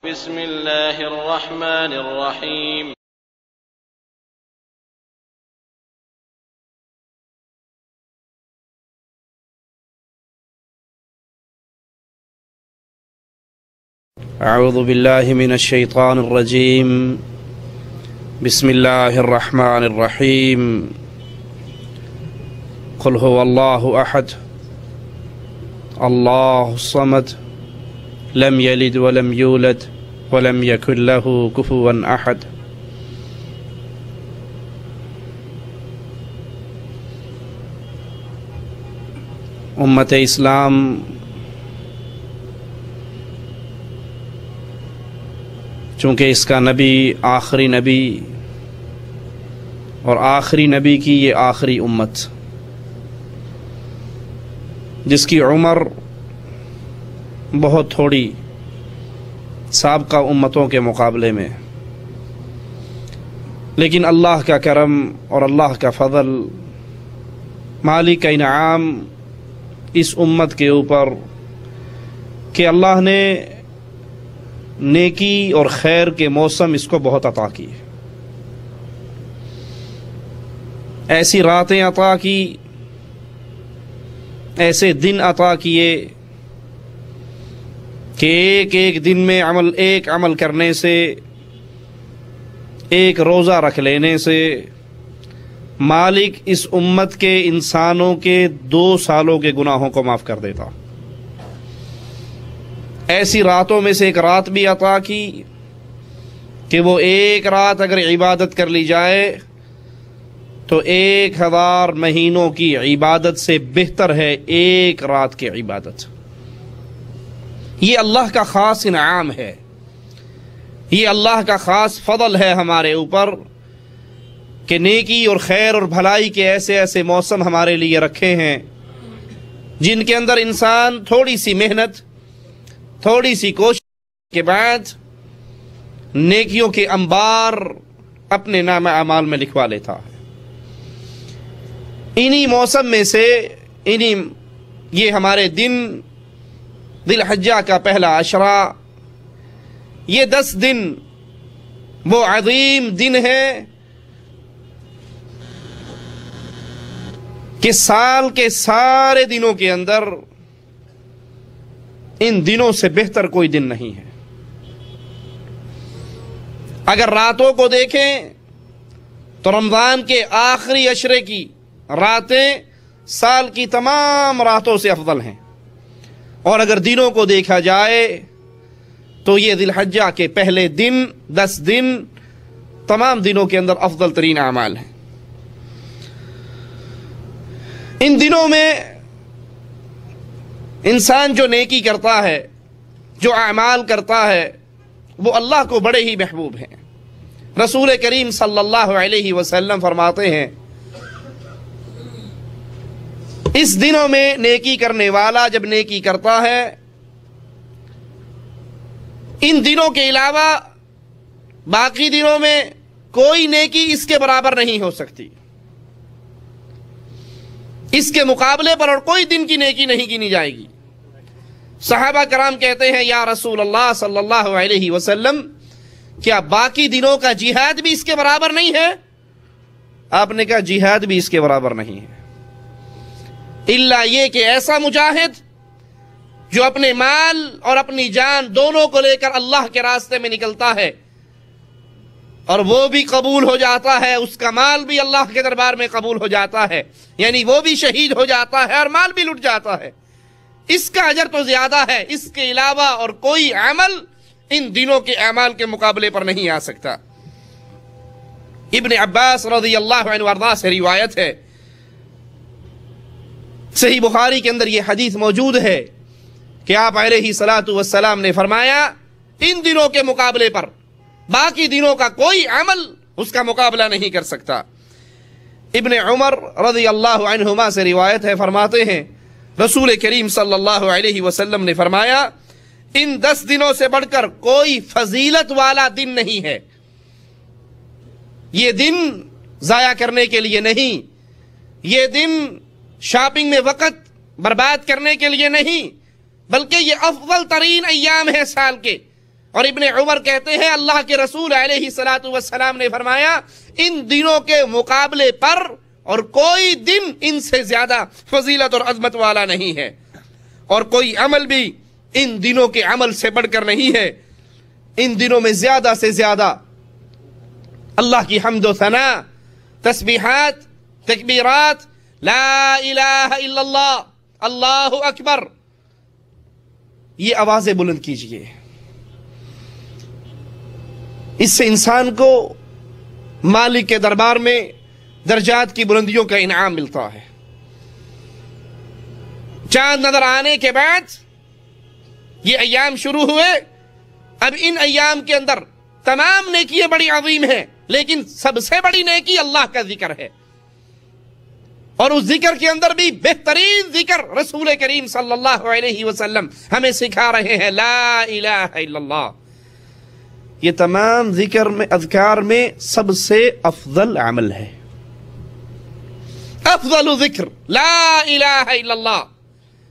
بسم الله الرحمن الرحيم. أعوذ بالله من الشيطان الرجيم. بسم الله الرحمن الرحيم. قل هو الله أحد الله الصمد لم يلد ولم يولد ولم يكن له كفوا أحد. امت اسلام چونکہ اس کا نبی آخری نبی اور آخری نبی کی یہ آخری امت جس کی عمر بہت تھوڑی سابقہ امتوں کے مقابلے میں، لیکن اللہ کا کرم اور اللہ کا فضل، مالک کا انعام اس امت کے اوپر کہ اللہ نے نیکی اور خیر کے موسم اس کو بہت عطا کی، ایسی راتیں عطا کی، ایسے دن عطا کیے کہ ایک دن میں ایک عمل کرنے سے، ایک روزہ رکھ لینے سے مالک اس امت کے انسانوں کے 2 سالوں کے گناہوں کو معاف کر دیتا۔ ایسی راتوں میں سے ایک رات بھی عطا کی کہ وہ ایک رات اگر عبادت کر لی جائے تو 1000 مہینوں کی عبادت سے بہتر ہے ایک رات کی عبادت۔ یہ اللہ کا خاص انعام ہے، یہ اللہ کا خاص فضل ہے ہمارے اوپر کہ نیکی اور خیر اور بھلائی کے ایسے ایسے موسم ہمارے لیے رکھے ہیں جن کے اندر انسان تھوڑی سی محنت، تھوڑی سی کوشش کے بعد نیکیوں کے انبار اپنے نام اعمال میں لکھوا لیتا ہے۔ انہی موسم میں سے یہ ہمارے دن ذی الحجہ کا پہلا عشرہ، یہ 10 دن وہ عظیم دن ہے کہ سال کے سارے دنوں کے اندر ان دنوں سے بہتر کوئی دن نہیں ہے۔ اگر راتوں کو دیکھیں تو رمضان کے آخری عشرے کی راتیں سال کی تمام راتوں سے افضل ہیں، اور اگر دنوں کو دیکھا جائے تو یہ ذی الحجہ کے پہلے دن 10 دن تمام دنوں کے اندر افضل ترین اعمال ہیں۔ ان دنوں میں انسان جو نیکی کرتا ہے، جو اعمال کرتا ہے، وہ اللہ کو بڑے ہی محبوب ہیں۔ رسول کریم صلی اللہ علیہ وسلم فرماتے ہیں اس دنوں میں نیکی کرنے والا جب نیکی کرتا ہے، ان دنوں کے علاوہ باقی دنوں میں کوئی نیکی اس کے برابر نہیں ہو سکتی، اس کے مقابلے پر اور کوئی دن کی نیکی نہیں گنی جائے گی۔ صحابہ کرام کہتے ہیں یا رسول اللہ صلی اللہ علیہ وسلم، کیا باقی دنوں کا جہاد بھی اس کے برابر نہیں ہے؟ آپ نے کہا جہاد بھی اس کے برابر نہیں ہے، الا یہ کہ ایسا مجاہد جو اپنے مال اور اپنی جان دونوں کو لے کر اللہ کے راستے میں نکلتا ہے اور وہ بھی قبول ہو جاتا ہے، اس کا مال بھی اللہ کے دربار میں قبول ہو جاتا ہے، یعنی وہ بھی شہید ہو جاتا ہے اور مال بھی لٹ جاتا ہے، اس کا اجر تو زیادہ ہے۔ اس کے علاوہ اور کوئی عمل ان دنوں کے اعمال کے مقابلے پر نہیں آ سکتا۔ ابن عباس رضی اللہ عنہ وارضاہ سے روایت ہے، صحیح بخاری کے اندر یہ حدیث موجود ہے کہ آپ علیہ السلام نے فرمایا ان دنوں کے مقابلے پر باقی دنوں کا کوئی عمل اس کا مقابلہ نہیں کر سکتا۔ ابن عمر رضی اللہ عنہما سے روایت ہے، فرماتے ہیں رسول کریم صلی اللہ علیہ وسلم نے فرمایا ان 10 دنوں سے بڑھ کر کوئی فضیلت والا دن نہیں ہے۔ یہ دن ضائع کرنے کے لیے نہیں، یہ دن شاپنگ میں وقت برباد کرنے کے لیے نہیں، بلکہ یہ افضل ترین ایام ہے سال کے، اور ابن عمر کہتے ہیں اللہ کے رسول علیہ الصلوۃ والسلام نے فرمایا ان دنوں کے مقابلے پر اور کوئی دن ان سے زیادہ فضیلت اور عظمت والا نہیں ہے، اور کوئی عمل بھی ان دنوں کے عمل سے بڑھ کر نہیں ہے۔ ان دنوں میں زیادہ سے زیادہ اللہ کی حمد و ثنا، تسبیحات، تکبیرات، لا الہ الا اللہ، اللہ اکبر، یہ آوازیں بلند کیجئے۔ اس سے انسان کو مالک کے دربار میں درجات کی بلندیوں کا انعام ملتا ہے۔ چاند نظر آنے کے بعد یہ ایام شروع ہوئے، اب ان ایام کے اندر تمام نیکیاں بڑی عظیم ہیں، لیکن سب سے بڑی نیکی اللہ کا ذکر ہے، اور اس ذکر کے اندر بھی بہترین ذکر رسول کریم صلی اللہ علیہ وسلم ہمیں سکھا رہے ہیں، لا الہ الا اللہ۔ یہ تمام ذکر میں، اذکار میں سب سے افضل عمل ہے، افضل ذکر لا الہ الا اللہ۔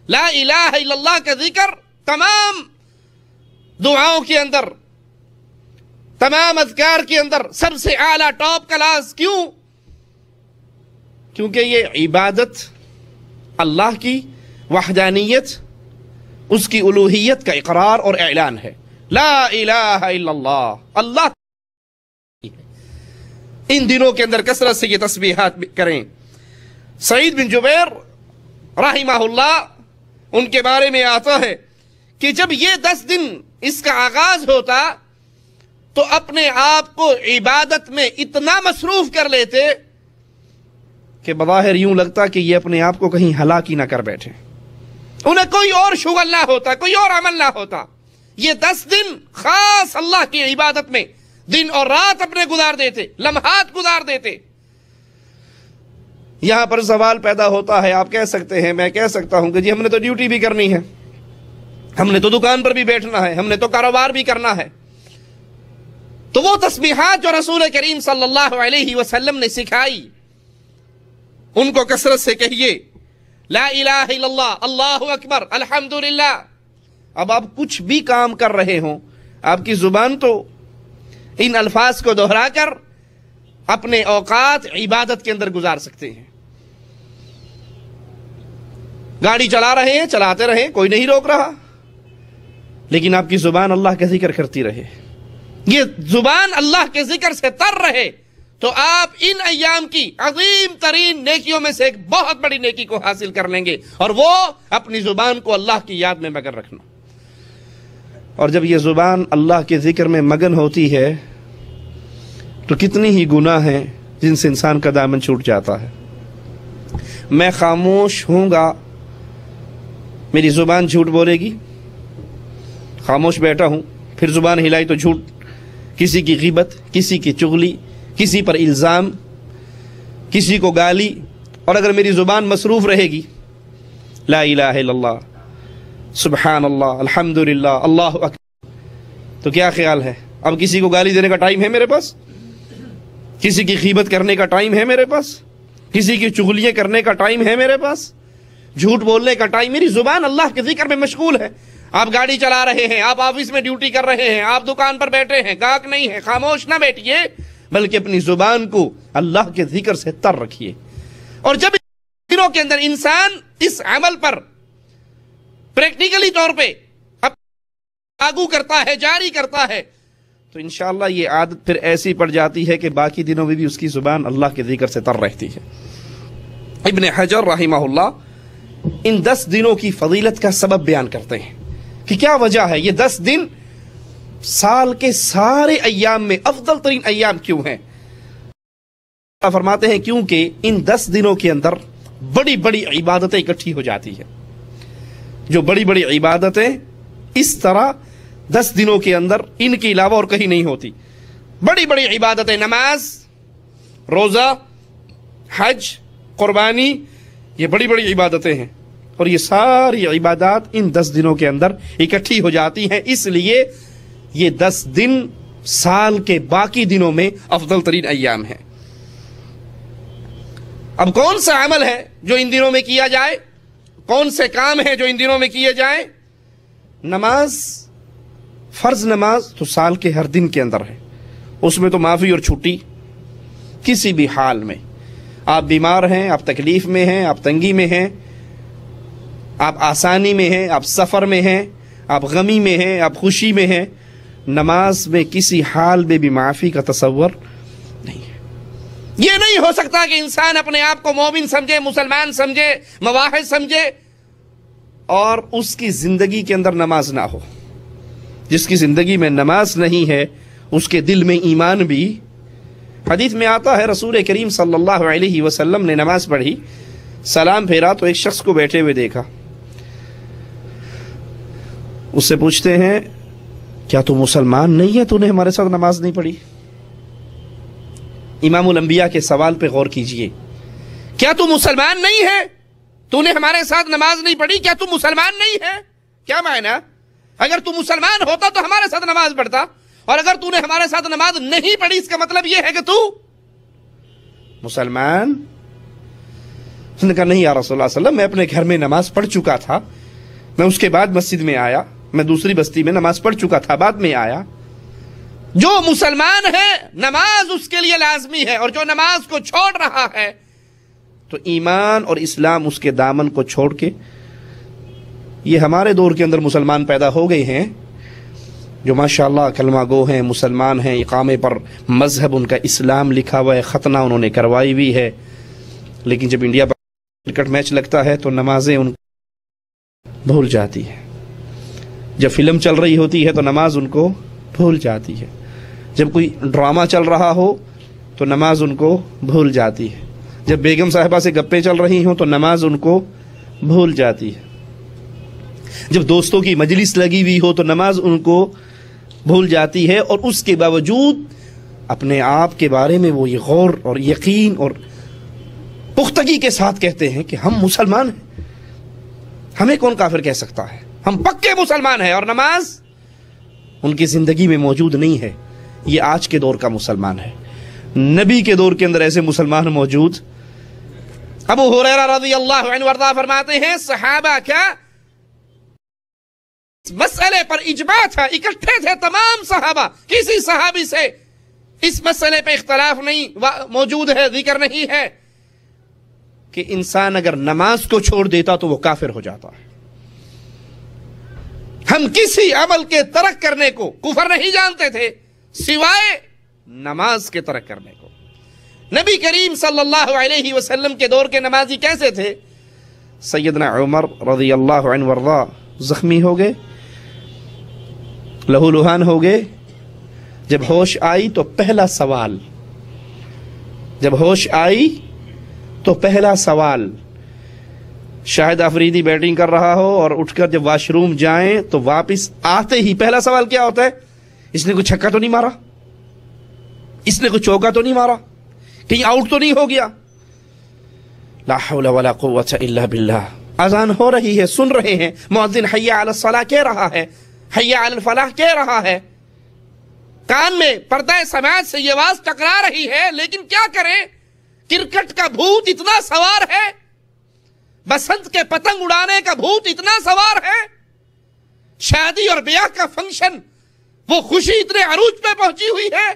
لا الہ الا اللہ کا ذکر تمام دعاؤں کے اندر، تمام اذکار کے اندر سب سے اعلیٰ ٹاپ کلاس۔ کیوں؟ کیونکہ یہ عبادت اللہ کی وحدانیت، اس کی الوہیت کا اقرار اور اعلان ہے، لا الہ الا اللہ۔ اللہ ان دنوں کے اندر کثرت سے یہ تسبیحات کریں۔ سعید بن جبیر رحمہ اللہ، ان کے بارے میں آتا ہے کہ جب یہ 10 دن اس کا آغاز ہوتا تو اپنے آپ کو عبادت میں اتنا مصروف کر لیتے کہ بظاہر یوں لگتا کہ یہ اپنے آپ کو کہیں ہلاک ہی نہ کر بیٹھے، انہیں کوئی اور شغل نہ ہوتا، کوئی اور عمل نہ ہوتا۔ یہ 10 دن خاص اللہ کی عبادت میں دن اور رات اپنے گزار دیتے، لمحات گزار دیتے۔ یہاں پر سوال پیدا ہوتا ہے، آپ کہہ سکتے ہیں، میں کہہ سکتا ہوں کہ جی ہم نے تو ڈیوٹی بھی کرنی ہے، ہم نے تو دکان پر بھی بیٹھنا ہے، ہم نے تو کاروبار بھی کرنا ہے۔ تو وہ تسبیحات جو رسول کریم صلی اللہ علیہ وسلم نے سکھائی ان کو کثرت سے کہیے، لا الہ الا اللہ، اللہ اکبر، الحمدللہ۔ اب آپ کچھ بھی کام کر رہے ہوں، آپ کی زبان تو ان الفاظ کو دہرا کر اپنے اوقات عبادت کے اندر گزار سکتے ہیں۔ گاڑی چلا رہے ہیں، چلاتے رہیں، کوئی نہیں روک رہا، لیکن آپ کی زبان اللہ کا ذکر کرتی رہے، یہ زبان اللہ کے ذکر سے تر رہے، تو آپ ان ایام کی عظیم ترین نیکیوں میں سے ایک بہت بڑی نیکی کو حاصل کر لیں گے، اور وہ اپنی زبان کو اللہ کی یاد میں مگن رکھنا۔ اور جب یہ زبان اللہ کے ذکر میں مگن ہوتی ہے تو کتنی ہی گناہ ہیں جن سے انسان کا دامن چھوٹ جاتا ہے۔ میں خاموش ہوں گا، میری زبان جھوٹ بولے گی، خاموش بیٹھا ہوں، پھر زبان ہلائی تو جھوٹ، کسی کی غیبت، کسی کی چغلی، کسی پر الزام، کسی کو گالی، اور اگر میری زبان مصروف رہے گی لا الہ الا اللہ، سبحان اللہ، الحمدللہ، اللہ اکبر، تو کیا خیال ہے اب کسی کو گالی دینے کا ٹائم ہے میرے پاس؟ کسی کی غیبت کرنے کا ٹائم ہے میرے پاس؟ کسی کی چغلیاں کرنے کا ٹائم ہے میرے پاس؟ جھوٹ بولنے کا ٹائم؟ میری زبان اللہ کے ذکر میں مشغول ہے۔ آپ گاڑی چلا رہے ہیں، آپ آفس میں ڈیوٹی کر رہے ہیں، آپ دکان پر بیٹھے ہیں، گاہک نہیں ہے، خاموش نہ بیٹھیے، بلکہ اپنی زبان کو اللہ کے ذکر سے تر رکھیے۔ اور جب دنوں کے اندر انسان اس عمل پر پریکٹیکلی طور پہ لاگو کرتا ہے، جاری کرتا ہے، تو انشاءاللہ یہ عادت پھر ایسی پڑ جاتی ہے کہ باقی دنوں میں بھی اس کی زبان اللہ کے ذکر سے تر رہتی ہے۔ ابن حجر رحمہ اللہ ان 10 دنوں کی فضیلت کا سبب بیان کرتے ہیں کہ کیا وجہ ہے یہ 10 دن سال کے سارے ایام میں افضل ترین ایام کیوں ہیں؟ فرماتے ہیں کیونکہ ان 10 دنوں کے اندر بڑی بڑی عبادتیں اکٹھی ہو جاتی ہیں۔ جو بڑی بڑی عبادتیں اس طرح 10 دنوں کے اندر ان کے علاوہ اور کہیں نہیں ہوتی۔ بڑی بڑی عبادتیں، نماز، روزہ، حج، قربانی، یہ بڑی بڑی عبادتیں ہیں، اور یہ ساری عبادات ان 10 دنوں کے اندر اکٹھی ہو جاتی ہیں۔ اس لیے یہ 10 دن سال کے باقی دنوں میں افضل ترین ایام ہیں۔ اب کون سا عمل ہے جو ان دنوں میں کیا جائے؟ کون سے کام ہیں جو ان دنوں میں کیے جائیں؟ نماز فرض نماز تو سال کے ہر دن کے اندر ہے، اس میں تو معافی اور چھٹی کسی بھی حال میں، آپ بیمار ہیں، آپ تکلیف میں ہیں، آپ تنگی میں ہیں، آپ آسانی میں ہیں، آپ سفر میں ہیں، آپ غمی میں ہیں، آپ خوشی میں ہیں، نماز میں کسی حال میں بھی معافی کا تصور نہیں ہے۔ یہ نہیں ہو سکتا کہ انسان اپنے آپ کو مومن سمجھے، مسلمان سمجھے، مواحد سمجھے اور اس کی زندگی کے اندر نماز نہ ہو۔ جس کی زندگی میں نماز نہیں ہے اس کے دل میں ایمان بھی، حدیث میں آتا ہے رسول کریم صلی اللہ علیہ وسلم نے نماز پڑھی، سلام پھیرا تو ایک شخص کو بیٹھے ہوئے دیکھا، اس سے پوچھتے ہیں کیا تو مسلمان نہیں ہے، تو نے ہمارے ساتھ نماز نہیں پڑھی؟ امام الانبیاء کے سوال پہ غور کیجئے، کیا تو مسلمان نہیں ہے، تو نے ہمارے ساتھ نماز نہیں پڑھی، کیا تو مسلمان نہیں ہے؟ کیا معنی؟ اگر تو مسلمان ہوتا تو ہمارے ساتھ نماز پڑھتا، اور اگر تو نے ہمارے ساتھ نماز نہیں پڑھی اس کا مطلب یہ ہے کہ تو مسلمان؟ اس نے کہا نہیں یا رسول اللہ صلی اللہ علیہ وسلم، میں اپنے گھر میں نماز پڑھ چکا تھا، میں اس کے بعد مسجد میں آیا، میں دوسری بستی میں نماز پڑھ چکا تھا، بعد میں آیا۔ جو مسلمان ہے نماز اس کے لیے لازمی ہے، اور جو نماز کو چھوڑ رہا ہے تو ایمان اور اسلام اس کے دامن کو چھوڑ کے، یہ ہمارے دور کے اندر مسلمان پیدا ہو گئے ہیں جو ماشاءاللہ کلمہ گو ہیں، مسلمان ہیں، اقامے پر مذہب ان کا اسلام لکھا ہوا ہے، ختنہ انہوں نے کروائی بھی ہے، لیکن جب انڈیا پر کرکٹ میچ لگتا ہے تو نمازیں ان بھول جاتی ہے، جب فلم چل رہی ہوتی ہے تو نماز ان کو بھول جاتی ہے، جب کوئی ڈرامہ چل رہا ہو تو نماز ان کو بھول جاتی ہے، جب بیگم صاحبہ سے گپیں چل رہی ہوں تو نماز ان کو بھول جاتی ہے، جب دوستوں کی مجلس لگی ہوئی ہو تو نماز ان کو بھول جاتی ہے، اور اس کے باوجود اپنے آپ کے بارے میں وہ یہ غور اور یقین اور پختگی کے ساتھ کہتے ہیں کہ ہم مسلمان ہیں، ہمیں کون کافر کہہ سکتا ہے، ہم پکے مسلمان ہیں، اور نماز ان کی زندگی میں موجود نہیں ہے۔ یہ آج کے دور کا مسلمان ہے، نبی کے دور کے اندر ایسے مسلمان موجود۔ ابو ہریرہ رضی اللہ عنہ وارضاہ فرماتے ہیں صحابہ کا مسئلے پر اجماع تھا، اکٹھے تھے تمام صحابہ، کسی صحابی سے اس مسئلے پہ اختلاف نہیں موجود ہے، ذکر نہیں ہے کہ انسان اگر نماز کو چھوڑ دیتا تو وہ کافر ہو جاتا ہے۔ ہم کسی عمل کے ترک کرنے کو کفر نہیں جانتے تھے سوائے نماز کے ترک کرنے کو۔ نبی کریم صلی اللہ علیہ وسلم کے دور کے نمازی کیسے تھے؟ سیدنا عمر رضی اللہ عنہ وارضاہ زخمی ہو گئے، لہو لہان ہو گئے، جب ہوش آئی تو پہلا سوال شاہد آفریدی بیٹنگ کر رہا ہو اور اٹھ کر جب واش روم جائیں تو واپس آتے ہی پہلا سوال کیا ہوتا ہے؟ اس نے کوئی چھکا تو نہیں مارا، اس نے کوئی چوکا تو نہیں مارا، کہیں آؤٹ تو نہیں ہو گیا؟ لا حول ولا قوة الا باللہ۔ اذان ہو رہی ہے، سن رہے ہیں، مؤذن حی علی الصلاۃ کہہ رہا ہے، حی علی الفلاح کہہ رہا ہے، کان میں پردہ سماعت سے یہ آواز ٹکرا رہی ہے، لیکن کیا کریں؟ کرکٹ کا بھوت اتنا سوار ہے، بسنت کے پتنگ اڑانے کا بھوت اتنا سوار ہے، شادی اور بیاہ کا فنکشن، وہ خوشی اتنے عروج پہ پہنچی ہوئی ہے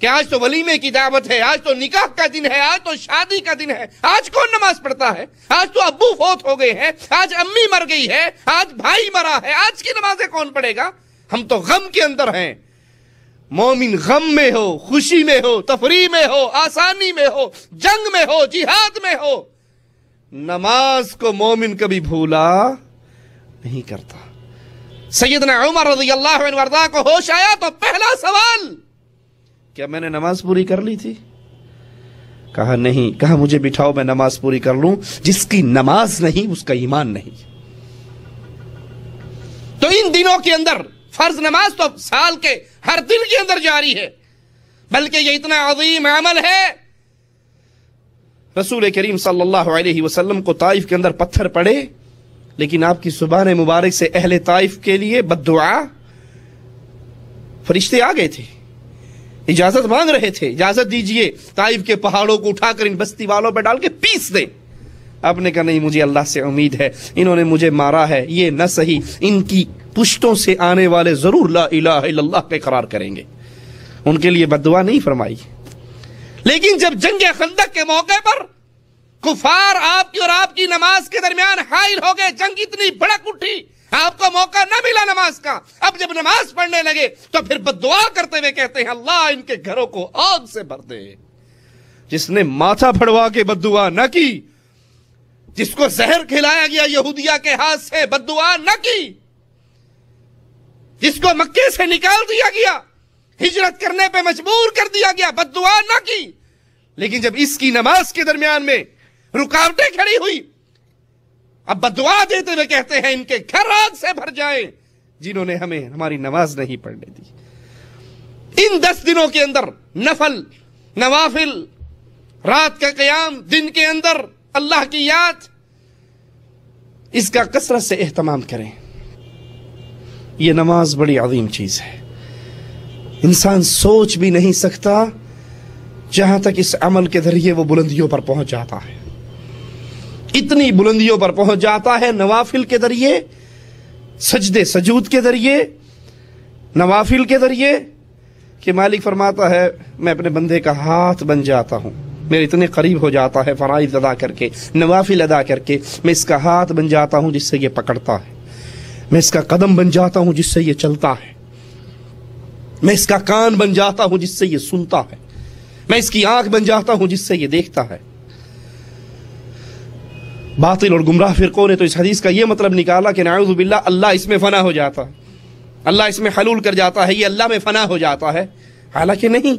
کہ آج تو ولیمے کی دعوت ہے، آج تو نکاح کا دن ہے، آج تو شادی کا دن ہے، آج کون نماز پڑھتا ہے؟ آج تو ابو فوت ہو گئے ہیں، آج امی مر گئی ہے، آج بھائی مرا ہے، آج کی نمازیں کون پڑھے گا؟ ہم تو غم کے اندر ہیں۔ مومن غم میں ہو، خوشی میں ہو، تفریح میں ہو، آسانی میں ہو، جنگ میں ہو، جہاد میں ہو، نماز کو مومن کبھی بھولا نہیں کرتا۔ سیدنا عمر رضی اللہ عنہ وارضاہ کو ہوش آیا تو پہلا سوال، کیا میں نے نماز پوری کر لی تھی؟ کہا نہیں۔ کہا مجھے بٹھاؤ، میں نماز پوری کر لوں۔ جس کی نماز نہیں اس کا ایمان نہیں۔ تو ان دنوں کے اندر فرض نماز تو سال کے ہر دن کے اندر جاری ہے، بلکہ یہ اتنا عظیم عمل ہے، رسول کریم صلی اللہ علیہ وسلم کو طائف کے اندر پتھر پڑے، لیکن آپ کی زبان مبارک سے اہل طائف کے لیے بد دعا، فرشتے آ گئے تھے، اجازت مانگ رہے تھے، اجازت دیجئے طائف کے پہاڑوں کو اٹھا کر ان بستی والوں پہ ڈال کے پیس دیں۔ آپ نے کہا نہیں، مجھے اللہ سے امید ہے، انہوں نے مجھے مارا ہے، یہ نہ صحیح، ان کی پشتوں سے آنے والے ضرور لا الہ الا اللہ کا اقرار کریں گے. ان کے لیے بد دعا نہیں فرمائی. لیکن جب جنگ خندق کے موقع پر کفار آپ کی اور آپ کی نماز کے درمیان حائل ہو گئے, جنگ اتنی بھڑک اٹھی, آپ کو موقع نہ ملا نماز کا. اب جب نماز پڑھنے لگے تو پھر بد دعا کرتے ہوئے کہتے ہیں اللہ ان کے گھروں کو آگ سے بھر دے. جس نے ماتھا پھڑوا کے بد دعا نہ کی, جس کو زہر کھلایا گیا یہودیہ کے ہاتھ سے, بد دعا نہ کی, جس کو مکے سے نکال دیا گیا, ہجرت کرنے پہ مجبور کر دیا گیا, بد دعا نہ کی. لیکن جب اس کی نماز کے درمیان میں رکاوٹیں کھڑی ہوئی, اب بد دعا دیتے ہوئے کہتے ہیں ان کے گھر آگ سے بھر جائیں جنہوں نے ہمیں ہماری نماز نہیں پڑھنے دی. ان 10 دنوں کے اندر نفل, نوافل, رات کا قیام, دن کے اندر اللہ کی یاد, اس کا کثرت سے اہتمام کریں. یہ نماز بڑی عظیم چیز ہے. انسان سوچ بھی نہیں سکتا جہاں تک اس عمل کے ذریعے وہ بلندیوں پر پہنچ جاتا ہے. اتنی بلندیوں پر پہنچ جاتا ہے نوافل کے ذریعے, سجدے سجود کے ذریعے, نوافل کے ذریعے, کہ مالک فرماتا ہے میں اپنے بندے کا ہاتھ بن جاتا ہوں, میرے اتنے قریب ہو جاتا ہے فرائض ادا کر کے, نوافل ادا کر کے, میں اس کا ہاتھ بن جاتا ہوں جس سے یہ پکڑتا ہے, میں اس کا قدم بن جاتا ہوں جس سے یہ چلتا ہے, میں اس کا کان بن جاتا ہوں جس سے یہ سنتا ہے, میں اس کی آنکھ بن جاتا ہوں جس سے یہ دیکھتا ہے. باطل اور گمراہ فرقوں نے تو اس حدیث کا یہ مطلب نکالا کہ نعوذ باللہ اللہ اس میں فنا ہو جاتا ہے, اللہ اس میں حلول کر جاتا ہے, یہ اللہ میں فنا ہو جاتا ہے. حالانکہ نہیں,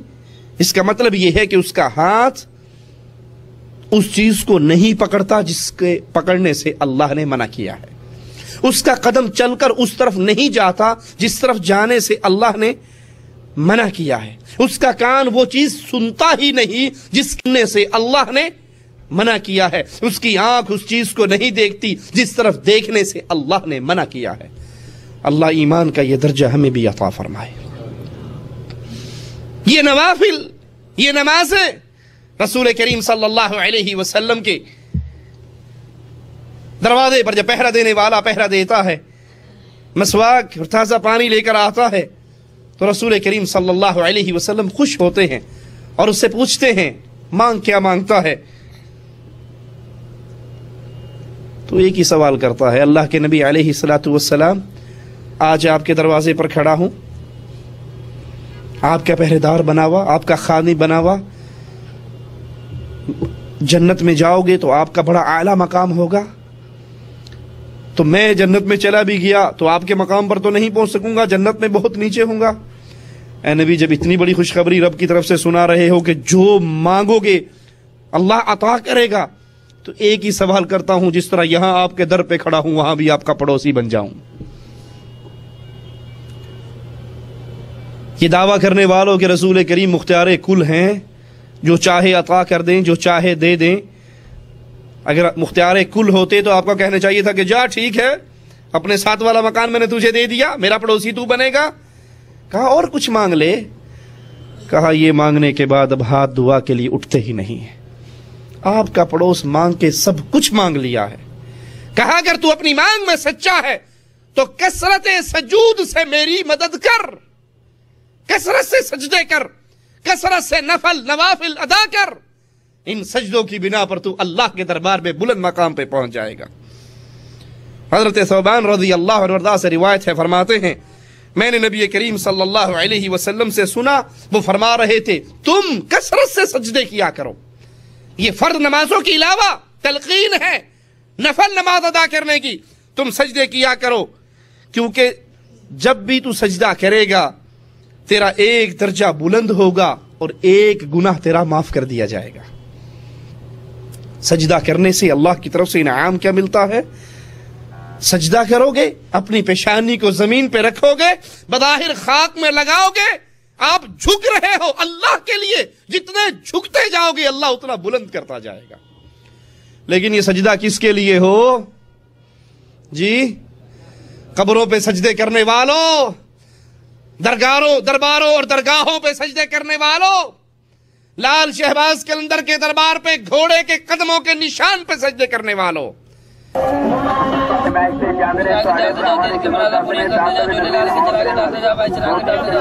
اس کا مطلب یہ ہے کہ اس کا ہاتھ اس چیز کو نہیں پکڑتا جس کے پکڑنے سے اللہ نے منع کیا ہے. اس کا قدم چل کر اس طرف نہیں جاتا جس طرف جانے سے اللہ نے منع کیا ہے. اس کا کان وہ چیز سنتا ہی نہیں جس سننے سے اللہ نے منع کیا ہے. اس کی آنکھ اس چیز کو نہیں دیکھتی جس طرف دیکھنے سے اللہ نے منع کیا ہے. اللہ ایمان کا یہ درجہ ہمیں بھی عطا فرمائے. یہ نوافل, یہ نمازیں رسول کریم صلی اللہ علیہ وسلم کے دروازے پر جب پہرہ دینے والا پہرہ دیتا ہے, مسواک اور تازہ پانی لے کر آتا ہے, تو رسول کریم صلی اللہ علیہ وسلم خوش ہوتے ہیں اور اس سے پوچھتے ہیں مانگ کیا مانگتا ہے. تو ایک ہی سوال کرتا ہے, اللہ کے نبی علیہ الصلوۃ والسلام آج آپ کے دروازے پر کھڑا ہوں, آپ کا پہرے دار بنا ہوا, آپ کا خادم بنا ہوا, جنت میں جاؤ گے تو آپ کا بڑا اعلیٰ مقام ہوگا, تو میں جنت میں چلا بھی گیا تو آپ کے مقام پر تو نہیں پہنچ سکوں گا, جنت میں بہت نیچے ہوں گا. اے نبی, جب اتنی بڑی خوشخبری رب کی طرف سے سنا رہے ہو کہ جو مانگو گے اللہ عطا کرے گا, تو ایک ہی سوال کرتا ہوں, جس طرح یہاں آپ کے در پہ کھڑا ہوں وہاں بھی آپ کا پڑوسی بن جاؤں. یہ دعویٰ کرنے والوں کے رسول کریم مختار کل ہیں, جو چاہے عطا کر دیں, جو چاہے دے دیں. اگر مختار کل ہوتے تو آپ کو کہنا چاہیے تھا کہ جا ٹھیک ہے, اپنے ساتھ والا مکان میں نے تجھے دے دیا, میرا پڑوسی تو بنے گا. کہا اور کچھ مانگ لے. کہا یہ مانگنے کے بعد اب ہاتھ دعا کے لیے اٹھتے ہی نہیں ہیں. آپ کا پڑوس مانگ کے سب کچھ مانگ لیا ہے. کہا اگر تو اپنی مانگ میں سچا ہے تو کثرت سجود سے میری مدد کر, کثرت سے سجدے کر, کثرت سے نفل نوافل ادا کر. ان سجدوں کی بنا پر تو اللہ کے دربار میں بلند مقام پہ پہنچ جائے گا. حضرت ثوبان رضی اللہ عنہ سے روایت ہے, فرماتے ہیں میں نے نبی کریم صلی اللہ علیہ وسلم سے سنا, وہ فرما رہے تھے تم کثرت سے سجدے کیا کرو. یہ فرض نمازوں کے علاوہ تلقین ہے نفل نماز ادا کرنے کی. تم سجدے کیا کرو, کیونکہ جب بھی تو سجدہ کرے گا تیرا ایک درجہ بلند ہوگا اور ایک گناہ تیرا معاف کر دیا جائے گا. سجدہ کرنے سے اللہ کی طرف سے انعام کیا ملتا ہے؟ سجدہ کرو گے, اپنی پیشانی کو زمین پہ رکھو گے, بظاہر خاک میں لگاؤ گے, آپ جھک رہے ہو اللہ کے لیے, جتنے جھکتے جاؤ گے اللہ اتنا بلند کرتا جائے گا. لیکن یہ سجدہ کس کے لیے ہو جی؟ قبروں پہ سجدے کرنے والوں, درباروں اور درگاہوں پہ سجدے کرنے والوں, لال شہباز کلندر کے دربار پہ گھوڑے کے قدموں کے نشان پہ سجدے کرنے والوں. ਜਾਂਦੇ ਤੁਹਾਡੇ ਭਰਾਵਾਂ ਦੀ ਖਿਦਮਤ ਆਪਣੇ ਦਾਤੇ ਦੇ ਨਾਲ ਚਲਾ ਕੇ ਦਾਤੇ ਜਾ ਭਾਈ ਚਲਾ ਕੇ ਦਾਤੇ ਜਾ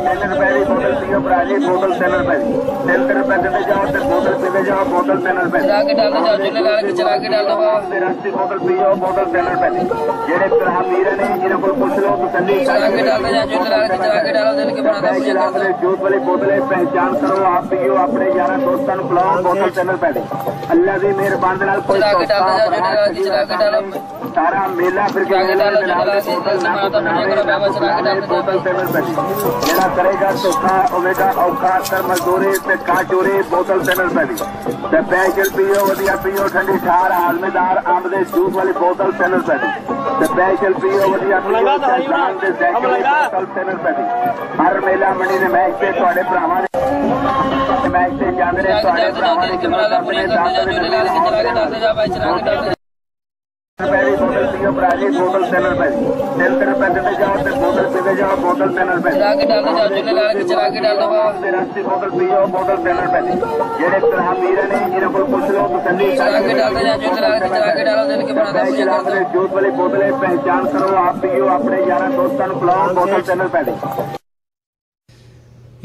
3 ਰੁਪਏ ਦੀ ਬੋਤਲ ਪੀਓ ਭਰਾ ਜੀ ਬੋਤਲ 3 ਰੁਪਏ ਦੀ 3 ਰੁਪਏ ਦੇ ਜਾਓ ਤੇ ਬੋਤਲ ਪੀਵੇ ਜਾਓ ਬੋਤਲ 3 ਰੁਪਏ ਚਲਾ ਕੇ ਦਾਤੇ ਜਾ ਜੁਲੇ ਲਾ ਕੇ ਚਲਾ ਕੇ ਡਾਲ ਦੋ ਤੇ ਰਸਤੀ ਬੋਤਲ ਪੀਓ ਬੋਤਲ 3 ਰੁਪਏ ਦੀ ਜਿਹੜੇ ਭਰਾ ਵੀਰ ਨੇ ਜਿਹਨਾਂ ਕੋਲ ਪੁੱਛ ਲਓ ਤਸੱਲੀ ਚਲਾ ਕੇ ਦਾਤੇ ਜਾ ਜੁਲੇ ਲਾ ਕੇ ਚਲਾ ਕੇ ਡਾਲੋ ਦਿਲ ਕੇ ਬਣਾ ਦੋ ਆਪਣੇ ਜੂਸ ਵਾਲੀ ਬੋਤਲ ਹੈ ਪਹਿਚਾਨ ਕਰੋ ਆਪ ਪੀਓ ਆਪਣੇ ਯਾਰਾਂ ਦੋਸਤਾਂ ਨੂੰ ਪਿਲਾਓ ਬੋਤਲ 3 ਰੁਪਏ ਦੀ ਅੱਲਾ ਦੀ ਮਿਹਰਬਾਨੀ ਨਾਲ ਕੋਈ ਚਲਾ ਕੇ ਦਾਤੇ ਜਾ ਜੁਲੇ ਲਾ ਕੇ ਚਲਾ ਕੇ ਡਾਲੋ ਸਾਰਾ ਮੇਲਾ ਫਿਰ ਕੇ ਮੇਲਾ ਦੇ ਨਾਲ ਬੋਤਲ ਨਾ ਬਣਾਵੇ ਬਾਬਾ ਚਲਾ ਕੇ ਡਾਲ ਬੋਤਲ 3 ਰੁਪਏ ਦੀ ਜਿਹੜਾ ਕਰੇਗਾ ਧੋਖਾ ਹੋਵੇਗਾ ਔਖਾ ਕਰ ਮਜ਼ਦੂਰੀ ਤੇ ਕਾਚੋਰੀ ਬੋਤਲ 3 ਰੁਪਏ ਦੀ ਤੇ ਪੈਕਲ ਪੀਓ ਵਧੀਆ ਪੀਓ ਠੰਡੀ ਠਾਰ ਹਾਜ਼ਮੇਦਾਰ ਅੰਬ ਦੇ ਜੂਸ ਵਾਲੀ ਬੋਤਲ 3 ਰੁਪਏ ਦੀ ਤੇ ਪੈਕਲ ਪੀਓ ਵਧੀਆ ਪੀਓ ਜਾਨ ਦੇ ਜ਼ੈਕਰ ਬੋਤਲ 3 ਰੁਪਏ ਦੀ ਹਰ ਮੇਲਾ ਮੰਡੀ ਦੇ ਮੈਚ ਤੇ ਤੁਹਾਡੇ ਭਰਾਵਾਂ ਦੇ ਮੈਚ ਤੇ ਜਾਂਦੇ ਨੇ ਤੁਹਾਡੇ ਭਰਾਵਾਂ ਦੀ ਖਿਦਮਤ ਆਪਣੇ ਦਾਤੇ ਦੇ ਨਾਲ ਚਲਾ ਕੇ ਦਾਤੇ ਜਾ ਭਾਈ ਚਲਾ ਕੇ ਦਾਤੇ ਰੁਪਏ ਦੀ ਬੋਤਲ ਪੀਓ ਭਰਾ ਜੀ ਬੋਤਲ 3 ਰੁਪਏ ਦੀ 3 ਰੁਪਏ ਦੇ ਜਾਓ ਤੇ ਬੋਤਲ ਪੀਵੇ ਜਾਓ ਬੋਤਲ 3 ਰੁਪਏ ਚਲਾ ਕੇ ਡਾਲ ਦੋ ਜੁਲੇ ਲਾ ਕੇ ਚਲਾ ਕੇ ਡਾਲ ਦੋ ਤੇ ਰਸਤੀ ਬੋਤਲ ਪੀਓ ਬੋਤਲ 3 ਰੁਪਏ ਦੀ ਜਿਹੜੇ ਭਰਾ ਵੀਰ ਨੇ ਜਿਹਨਾਂ ਕੋਲ ਪੁੱਛ ਲਓ ਤਸੱਲੀ ਚਲਾ ਕੇ ਡਾਲ ਦੋ ਜੁਲੇ ਲਾ ਕੇ ਚਲਾ ਕੇ ਡਾਲੋ ਦਿਲ ਕੇ ਬਣਾ ਦੋ ਆਪਣੇ ਜੂਸ ਵਾਲੀ ਬੋਤਲ ਹੈ ਪਹਿਚਾਨ ਕਰੋ ਆਪ ਪੀਓ ਆਪਣੇ ਯਾਰਾਂ ਦੋਸਤਾਂ ਨੂੰ ਪਿਲਾਓ ਬੋਤਲ 3 ਰੁਪਏ ਦੀ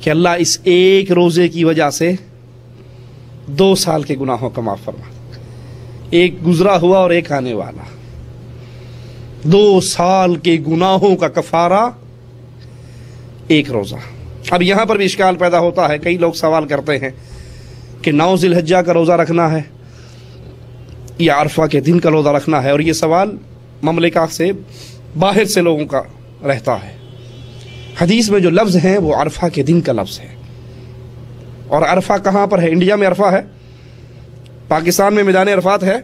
کہ اللہ اس ایک روزے کی وجہ سے 2 سال کے گناہوں کا معاف فرما دے. ایک گزرا ہوا اور ایک آنے والا. 2 سال کے گناہوں کا کفارہ ایک روزہ. اب یہاں پر بھی اشکال پیدا ہوتا ہے. کئی لوگ سوال کرتے ہیں کہ 9 ذی الحجہ کا روزہ رکھنا ہے یا عرفہ کے دن کا روزہ رکھنا ہے, اور یہ سوال مملکہ سے باہر سے لوگوں کا رہتا ہے. حدیث میں جو لفظ ہیں وہ عرفہ کے دن کا لفظ ہے. اور عرفہ کہاں پر ہے؟ انڈیا میں عرفہ ہے, پاکستان میں میدان عرفات ہے.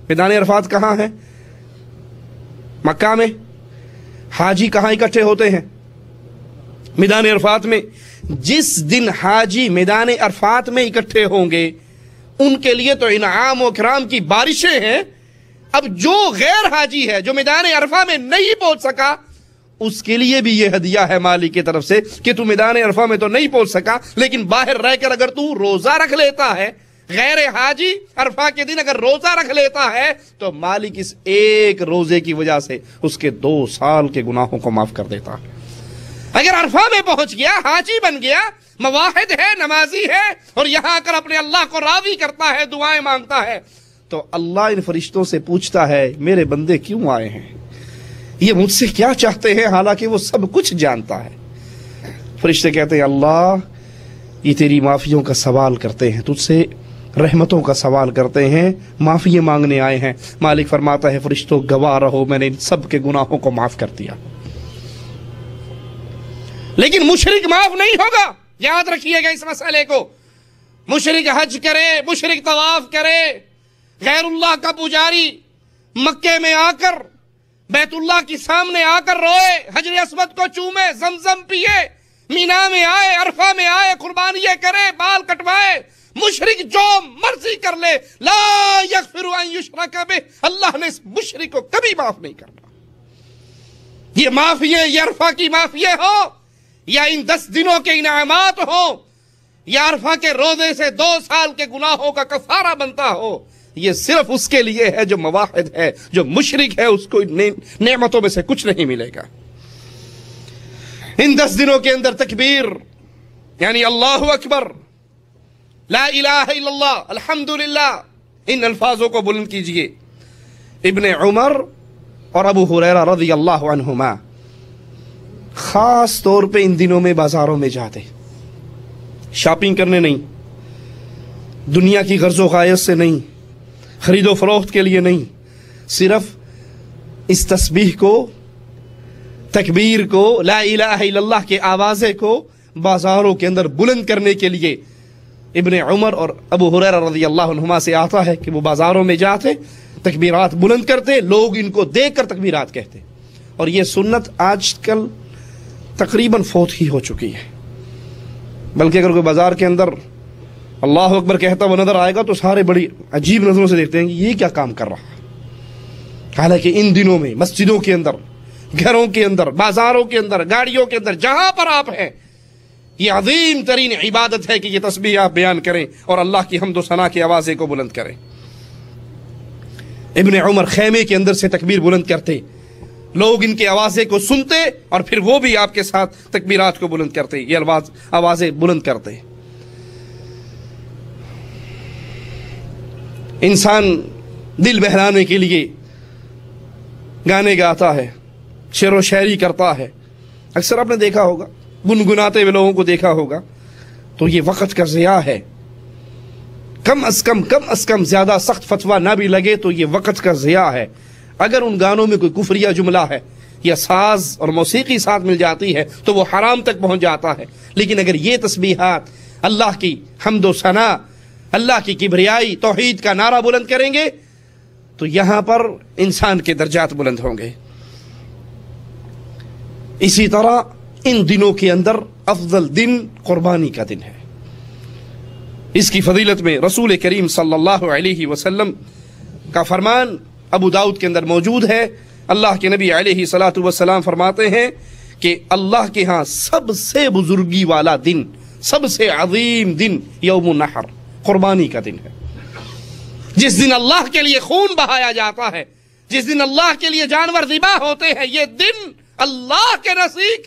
میدان عرفات کہاں ہے؟ مکہ میں. حاجی کہاں اکٹھے ہوتے ہیں؟ میدان عرفات میں. جس دن حاجی میدان عرفات میں اکٹھے ہوں گے ان کے لیے تو انعام و کرام کی بارشیں ہیں. اب جو غیر حاجی ہے, جو میدان عرفہ میں نہیں پہنچ سکا, اس کے لیے بھی یہ ہدیہ ہے مالک کی طرف سے کہ تو میدان عرفہ میں تو نہیں پہنچ سکا, لیکن باہر رہ کر اگر تو روزہ رکھ لیتا ہے, غیر حاجی عرفہ کے دن اگر روزہ رکھ لیتا ہے, تو مالک اس ایک روزے کی وجہ سے اس کے 2 سال کے گناہوں کو معاف کر دیتا ہے. اگر عرفہ میں پہنچ گیا, حاجی بن گیا, مواحد ہے, نمازی ہے, اور یہاں آ کر اپنے اللہ کو راضی کرتا ہے, دعائیں مانگتا ہے, تو اللہ ان فرشتوں سے پوچھتا ہے میرے بندے کیوں آئے ہیں, یہ مجھ سے کیا چاہتے ہیں, حالانکہ وہ سب کچھ جانتا ہے. فرشتے کہتے ہیں اللہ یہ تیری معافیوں کا سوال کرتے ہیں, تجھ سے رحمتوں کا سوال کرتے ہیں, معافی مانگنے آئے ہیں. مالک فرماتا ہے فرشتوں گواہ رہو میں نے ان سب کے گناہوں کو معاف کر دیا. لیکن مشرک معاف نہیں ہوگا, یاد رکھیے گا اس مسئلے کو. مشرک حج کرے, مشرک طواف کرے, غیر اللہ کا پجاری مکے میں آ کر بیت اللہ کے سامنے آ کر روئے, حجر اسود کو چومے, زمزم پیے, مینا میں آئے, عرفہ میں آئے, قربانیاں کرے, بال کٹوائے, مشرک جو مرضی کر لے, لا یغفر ان یشرک بہ, اللہ نے اس مشرک کو کبھی معاف نہیں کرنا. یہ معافیے, یہ عرفہ کی معافیے ہو, یا ان 10 دنوں کے انعامات ہو, یا عرفہ کے روزے سے 2 سال کے گناہوں کا کفارہ بنتا ہو, یہ صرف اس کے لیے ہے جو مواحد ہے. جو مشرک ہے اس کو نعمتوں میں سے کچھ نہیں ملے گا. ان 10 دنوں کے اندر تکبیر یعنی اللہ اکبر, لا الہ الا اللہ, الحمدللہ, ان الفاظوں کو بلند کیجئے. ابن عمر اور ابو ہریرہ رضی اللہ عنہما خاص طور پہ ان دنوں میں بازاروں میں جاتے, شاپنگ کرنے نہیں, دنیا کی غرض و غایت سے نہیں, خرید و فروخت کے لیے نہیں, صرف اس تسبیح کو, تکبیر کو, لا الہ الا اللہ کے آوازے کو بازاروں کے اندر بلند کرنے کے لیے ابن عمر اور ابو ہریرہ رضی اللہ عنہما سے آتا ہے کہ وہ بازاروں میں جاتے, تکبیرات بلند کرتے, لوگ ان کو دیکھ کر تکبیرات کہتے. اور یہ سنت آج کل تقریباً فوت ہی ہو چکی ہے. بلکہ اگر کوئی بازار کے اندر اللہ اکبر کہتا وہ نظر آئے گا تو سارے بڑی عجیب نظروں سے دیکھتے ہیں کہ یہ کیا کام کر رہا ہے. حالانکہ ان دنوں میں مسجدوں کے اندر, گھروں کے اندر, بازاروں کے اندر, گاڑیوں کے اندر, جہاں پر آپ ہیں, یہ عظیم ترین عبادت ہے کہ یہ تسبیح آپ بیان کریں اور اللہ کی حمد و ثنا کی آوازیں کو بلند کریں. ابن عمر خیمے کے اندر سے تکبیر بلند کرتے, لوگ ان کے آوازیں کو سنتے اور پھر وہ بھی آپ کے ساتھ تکبیرات کو بلند کرتے, یہ آوازیں بلند کرتے. انسان دل بہلانے کے لیے گانے گاتا ہے, شعر و شاعری کرتا ہے. اکثر آپ نے دیکھا ہوگا, گنگناتے ہوئے لوگوں کو دیکھا ہوگا, تو یہ وقت کا ضیاع ہے. کم از کم زیادہ سخت فتویٰ نہ بھی لگے تو یہ وقت کا ضیاع ہے. اگر ان گانوں میں کوئی کفریہ جملہ ہے یا ساز اور موسیقی ساتھ مل جاتی ہے تو وہ حرام تک پہنچ جاتا ہے. لیکن اگر یہ تسبیحات اللہ کی حمد و ثنا, اللہ کی کبریائی, توحید کا نعرہ بلند کریں گے تو یہاں پر انسان کے درجات بلند ہوں گے. اسی طرح ان دنوں کے اندر افضل دن قربانی کا دن ہے. اس کی فضیلت میں رسول کریم صلی اللہ علیہ وسلم کا فرمان ابو داؤد کے اندر موجود ہے. اللہ کے نبی علیہ الصلاۃ والسلام فرماتے ہیں کہ اللہ کے ہاں سب سے بزرگی والا دن, سب سے عظیم دن یوم النحر, قربانی کا دن ہے. جس دن اللہ کے لیے خون بہایا جاتا ہے, جس دن اللہ کے لیے جانور ذبح ہوتے ہیں, یہ دن اللہ کے نزدیک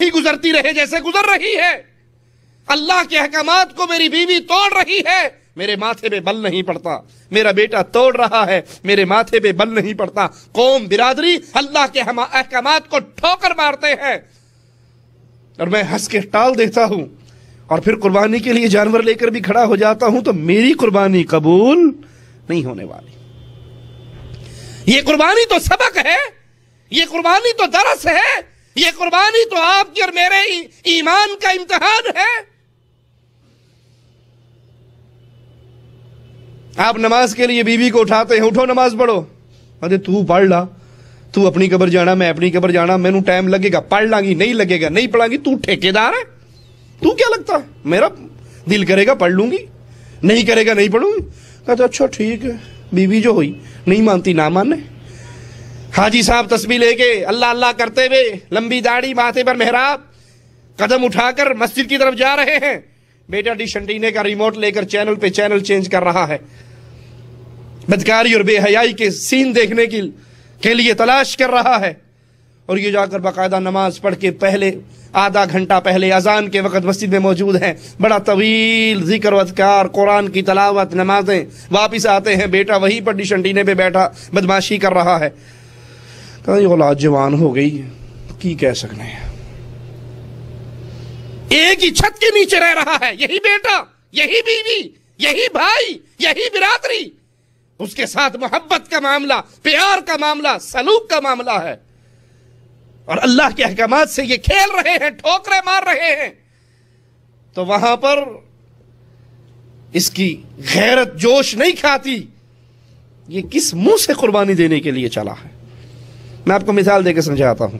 ہی گزرتی رہے جیسے گزر رہی ہے. اللہ کے احکامات کو میری بیوی توڑ رہی ہے، میرے ماتھے پہ بل نہیں پڑتا. میرا بیٹا توڑ رہا ہے، میرے ماتھے پہ بل نہیں پڑتا. قوم برادری اللہ کے احکامات کو ٹھوکر مارتے ہیں اور میں ہنس کے ٹال دیتا ہوں، اور پھر قربانی کے لیے جانور لے کر بھی کھڑا ہو جاتا ہوں تو میری قربانی قبول نہیں ہونے والی. یہ قربانی تو سبق ہے، یہ قربانی تو درس ہے، یہ قربانی تو آپ کی اور میرے ایمان کا امتحان ہے. آپ نماز کے لیے بیوی کو اٹھاتے ہیں، اٹھو نماز پڑھو. ارے تو پڑھ لا، تو اپنی قبر جانا، میں اپنی قبر جانا، میں نوں ٹائم لگے گا، پڑھ لاں گی، نہیں لگے گا نہیں پڑھاں گی. تو ٹھیکیدار ہے؟ تو کیا لگتا ہے؟ میرا دل کرے گا پڑھ لوں گی، نہیں کرے گا نہیں پڑھوں گی. کہتا اچھا ٹھیک ہے، بیوی جو ہوئی نہیں مانتی نہ مانے. حاجی صاحب تسبیح لے کے اللہ اللہ کرتے ہوئے، لمبی داڑھی، ماتھے پر محراب، قدم اٹھا کر مسجد کی طرف جا رہے ہیں. بیٹا ڈش انٹینے کا ریموٹ لے کر چینل پہ چینل چینج کر رہا ہے، بدکاری اور بے حیائی کے سین دیکھنے کے لیے تلاش کر رہا ہے. اور یہ جا کر باقاعدہ نماز پڑھ کے پہلے آدھا گھنٹہ پہلے اذان کے وقت مسجد میں موجود ہیں، بڑا طویل ذکر و اذکار، قرآن کی تلاوت، نمازیں. واپس آتے ہیں، بیٹا وہیں پر ڈش انٹینے پہ بیٹھا بدماشی کر رہا ہے. کہا یہ اولاد جوان ہو گئی کی کہہ سکتے ہیں، ایک ہی چھت کے نیچے رہ رہا ہے. یہی بیٹا، یہی بیوی، یہی بھائی، یہی برادری، اس کے ساتھ محبت کا معاملہ، پیار کا معاملہ، سلوک کا معاملہ ہے، اور اللہ کے احکامات سے یہ کھیل رہے ہیں، ٹھوکریں مار رہے ہیں. تو وہاں پر اس کی غیرت جوش نہیں کھاتی. یہ کس منہ سے قربانی دینے کے لیے چلا ہے؟ میں آپ کو مثال دے کے سمجھاتا ہوں.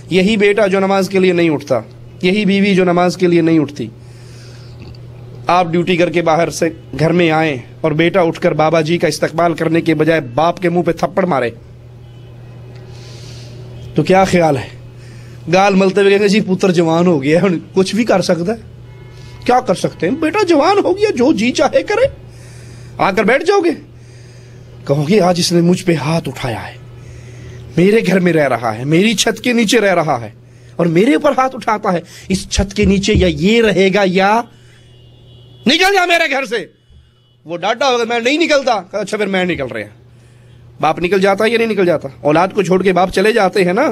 یہی بیٹا جو نماز کے لیے نہیں اٹھتا، یہی بیوی جو نماز کے لیے نہیں اٹھتی، آپ ڈیوٹی کر کے باہر سے گھر میں آئیں اور بیٹا اٹھ کر بابا جی کا استقبال کرنے کے بجائے باپ کے منہ پہ تھپڑ مارے تو کیا خیال ہے؟ گال ملتے ہوئے کہیں گے جی پتر جوان ہو گیا ہے، کچھ بھی کر سکتا ہے. کیا کر سکتے ہیں؟ بیٹا جوان ہو گیا، جو جی چاہے کرے. آ کر بیٹھ جاؤ گے، کہو گے آج اس نے مجھ پہ ہاتھ اٹھایا ہے، میرے گھر میں رہ رہا ہے، میری چھت کے نیچے رہ رہا ہے اور میرے اوپر ہاتھ اٹھاتا ہے. اس چھت کے نیچے یا یہ رہے گا یا نکل جا میرے گھر سے. وہ ڈاٹا ہوگا میں نہیں نکلتا. اچھا پھر میں نکل رہے ہیں. باپ نکل جاتا ہے یا نہیں نکل جاتا؟ اولاد کو چھوڑ کے باپ چلے جاتے ہیں نا،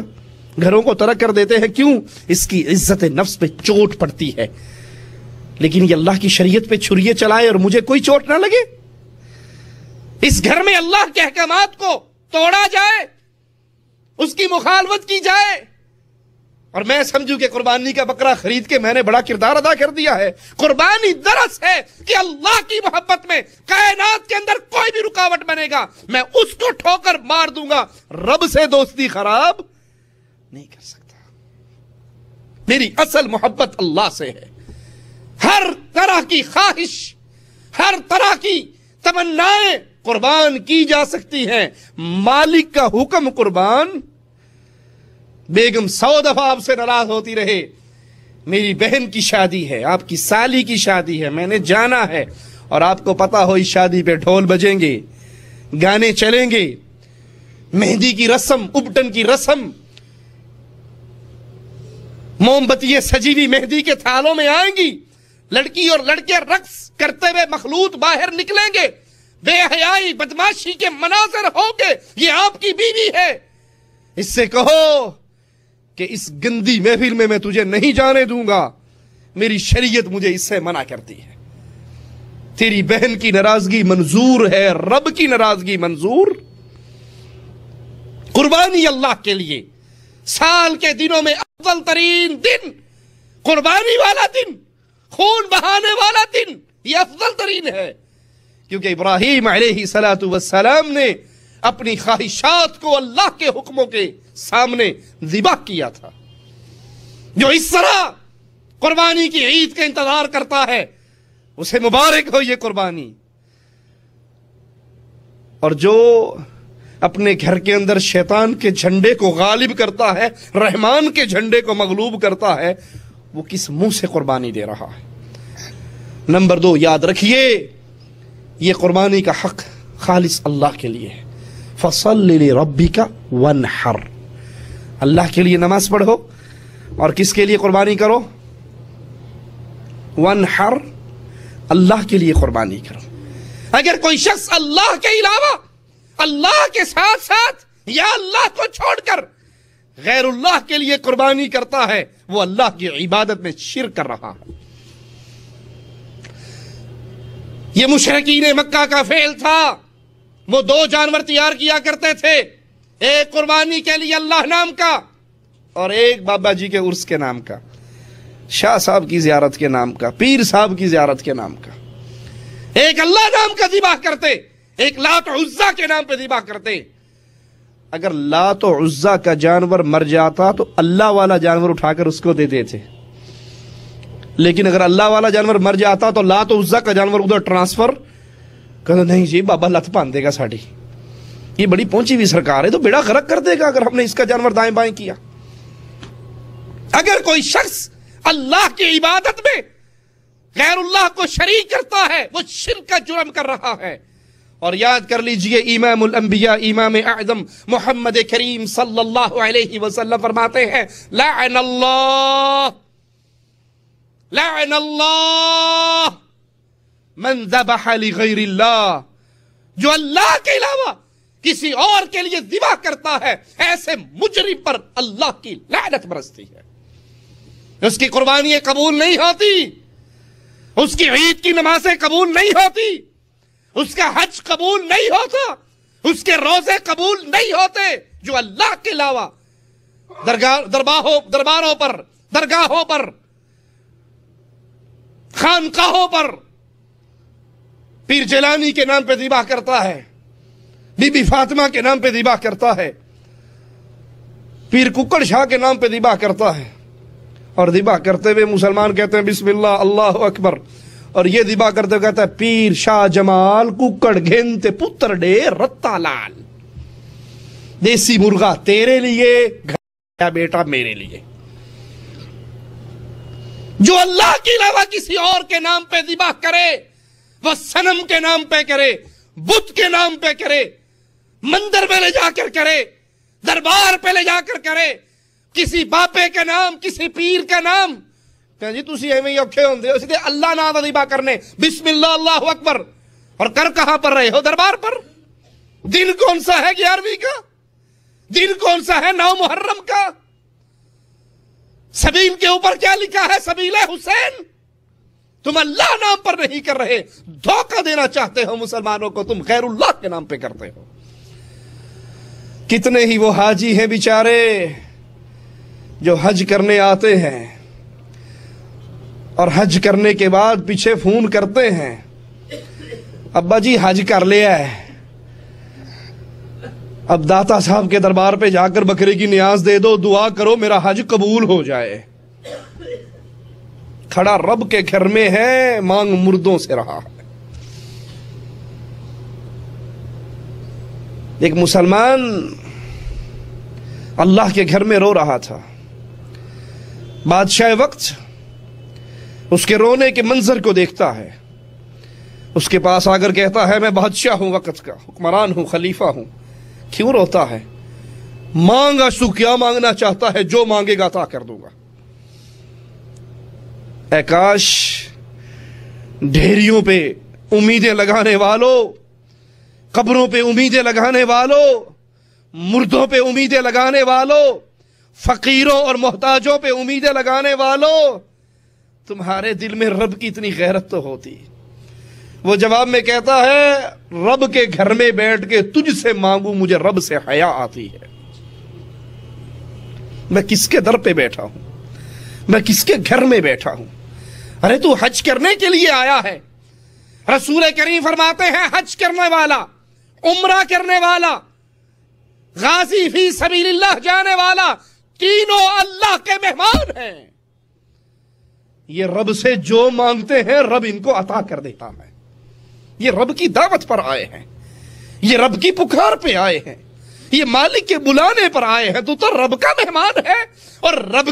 گھروں کو ترک کر دیتے ہیں. کیوں؟ اس کی عزت نفس پہ چوٹ پڑتی ہے. لیکن یہ اللہ کی شریعت پہ چھریے چلائے اور مجھے کوئی چوٹ نہ لگے. اس گھر میں اللہ کے احکامات کو توڑا جائے، اس کی مخالفت کی جائے، اور میں سمجھوں کہ قربانی کا بکرا خرید کے میں نے بڑا کردار ادا کر دیا ہے. قربانی درس ہے کہ اللہ کی محبت میں کائنات کے اندر کوئی بھی رکاوٹ بنے گا میں اس کو ٹھوکر مار دوں گا. رب سے دوستی خراب نہیں کر سکتا. میری اصل محبت اللہ سے ہے. ہر طرح کی خواہش، ہر طرح کی تمنائیں قربان کی جا سکتی ہیں. مالک کا حکم قربان. بیگم 100 دفعہ آپ سے ناراض ہوتی رہے، میری بہن کی شادی ہے، آپ کی سالی کی شادی ہے، میں نے جانا ہے، اور آپ کو پتا ہو اس شادی پہ ڈھول بجیں گے، گانے چلیں گے، مہندی کی رسم، ابٹن کی رسم، موم بتیاں سجی ہوئی مہندی کے تھالوں میں آئیں گی، لڑکی اور لڑکے رقص کرتے ہوئے مخلوط باہر نکلیں گے، بے حیائی بدماشی کے مناظر ہوں گے. یہ آپ کی بیوی ہے. اس سے کہو کہ اس گندی محفل میں تجھے نہیں جانے دوں گا. میری شریعت مجھے اس سے منع کرتی ہے. تیری بہن کی ناراضگی منظور ہے، رب کی ناراضگی منظور. قربانی اللہ کے لیے سال کے دنوں میں افضل ترین دن قربانی والا دن، خون بہانے والا دن، یہ افضل ترین ہے. کیونکہ ابراہیم علیہ السلام نے اپنی خواہشات کو اللہ کے حکموں کے سامنے ذبح کیا تھا. جو اس طرح قربانی کی عید کا انتظار کرتا ہے اسے مبارک ہو یہ قربانی. اور جو اپنے گھر کے اندر شیطان کے جھنڈے کو غالب کرتا ہے، رحمان کے جھنڈے کو مغلوب کرتا ہے، وہ کس منہ سے قربانی دے رہا ہے. نمبر 2 یاد رکھیے، یہ قربانی کا حق خالص اللہ کے لیے ہے. فَصَلِّ لِرَبِّكَ وَانْحَرْ. اللہ کے لیے نماز پڑھو اور کس کے لیے قربانی کرو؟ وانحر، اللہ کے لیے قربانی کرو۔ اگر کوئی شخص اللہ کے علاوہ، اللہ کے ساتھ ساتھ یا اللہ کو چھوڑ کر غیر اللہ کے لیے قربانی کرتا ہے، وہ اللہ کی عبادت میں شرک کر رہا ہے۔ یہ مشرکین مکہ کا فعل تھا۔ وہ دو جانور تیار کیا کرتے تھے، ایک قربانی کے لیے اللہ نام کا اور ایک بابا جی کے عرس کے نام کا، شاہ صاحب کی زیارت کے نام کا، پیر صاحب کی زیارت کے نام کا۔ ایک اللہ نام کا ذبح کرتے، ایک لات و عزا کے نام پہ ذبح کرتے۔ اگر لات و عزا کا جانور مر جاتا تو اللہ والا جانور اٹھا کر اس کو دیتے تھے، لیکن اگر اللہ والا جانور مر جاتا تو لات و عزا کا جانور ادھر ٹرانسفر کہتا نہیں جی بابا لت پان دے گا ساڑی، یہ بڑی پہنچی ہوئی سرکار ہے تو بیڑا غرق کر دے گا اگر ہم نے اس کا جانور دائیں بائیں کیا۔ اگر کوئی شخص اللہ کی عبادت میں غیر اللہ کو شریک کرتا ہے، وہ شرک کا جرم کر رہا ہے۔ اور یاد کر لیجئے امام الانبیاء امام اعظم محمد کریم صلی اللہ علیہ وسلم فرماتے ہیں لعن اللہ من ذبح لغیر اللہ، جو اللہ کے علاوہ کسی اور کے لیے ذبح کرتا ہے، ایسے مجرم پر اللہ کی لعنت برستی ہے۔ اس کی قربانیاں قبول نہیں ہوتی، اس کی عید کی نمازیں قبول نہیں ہوتی، اس کا حج قبول نہیں ہوتا، اس کے روزے قبول نہیں ہوتے، جو اللہ کے علاوہ درباروں پر، درگاہوں پر، خانقاہوں پر پیر جیلانی کے نام پہ ذبح کرتا ہے، بی بی فاطمہ کے نام پہ ذبح کرتا ہے، پیر ککڑ شاہ کے نام پہ ذبح کرتا ہے، اور ذبح کرتے ہوئے مسلمان کہتے ہیں بسم اللہ اللہ اکبر، اور یہ ذبح کرتے ہوئے کہتا ہے پیر شاہ جمال ککڑ گھنتے پتر ڈے رتا لال، دیسی مرغا تیرے لیے، گھر بیٹا میرے لیے۔ جو اللہ کے علاوہ کسی اور کے نام پہ ذبح کرے، وہ صنم کے نام پہ کرے، بت کے نام پہ کرے، مندر میں لے جا کر کرے، دربار پہ لے جا کر کرے، کسی باپے کا نام، کسی پیر کا نام، کہ جی تسی ایویں ہی اوکھے ہوندے ہو، سیدھے اللہ نام دا ذبح کرنے، بسم اللہ اللہ اکبر، اور کر کہاں پر رہے ہو؟ دربار پر۔ دن کون سا ہے 11ویں کا؟ دن کون سا ہے 9 محرم کا؟ سبیل کے اوپر کیا لکھا ہے؟ سبیل حسین۔ تم اللہ نام پر نہیں کر رہے، دھوکہ دینا چاہتے ہو مسلمانوں کو، تم غیر اللہ کے نام پہ کرتے ہو۔ کتنے ہی وہ حاجی ہیں بیچارے جو حج کرنے آتے ہیں اور حج کرنے کے بعد پیچھے فون کرتے ہیں ابا جی حج کر لیا ہے، اب داتا صاحب کے دربار پہ جا کر بکرے کی نیاز دے دو، دعا کرو میرا حج قبول ہو جائے۔ کھڑا رب کے گھر میں ہے، مانگ مردوں سے رہا ہے۔ ایک مسلمان اللہ کے گھر میں رو رہا تھا، بادشاہ وقت اس کے رونے کے منظر کو دیکھتا ہے، اس کے پاس آ کر کہتا ہے میں بادشاہ ہوں، وقت کا حکمران ہوں، خلیفہ ہوں، کیوں روتا ہے؟ مانگا تو کیا مانگنا چاہتا ہے؟ جو مانگے گا عطا کر دوں گا۔ اے کاش ڈھیریوں پہ امیدیں لگانے والوں، قبروں پہ امیدیں لگانے والوں، مردوں پہ امیدیں لگانے والوں، فقیروں اور محتاجوں پہ امیدیں لگانے والوں، تمہارے دل میں رب کی اتنی غیرت تو ہوتی۔ وہ جواب میں کہتا ہے رب کے گھر میں بیٹھ کے تجھ سے مانگوں، مجھے رب سے حیا آتی ہے۔ میں کس کے در پہ بیٹھا ہوں؟ میں کس کے گھر میں بیٹھا ہوں؟ ارے تو حج کرنے کے لیے آیا ہے۔ رسول کریم فرماتے ہیں حج کرنے والا، عمرہ کرنے والا، غازی فی سبیل اللہ جانے والا، تینوں اللہ کے مہمان ہیں۔ یہ رب سے جو مانگتے ہیں رب ان کو عطا کر دیتا ہے۔ یہ رب کی دعوت پر آئے ہیں، یہ رب کی پکار پہ آئے ہیں، یہ مالک کے بلانے پر آئے ہیں۔ تو رب کا مہمان ہے، اور رب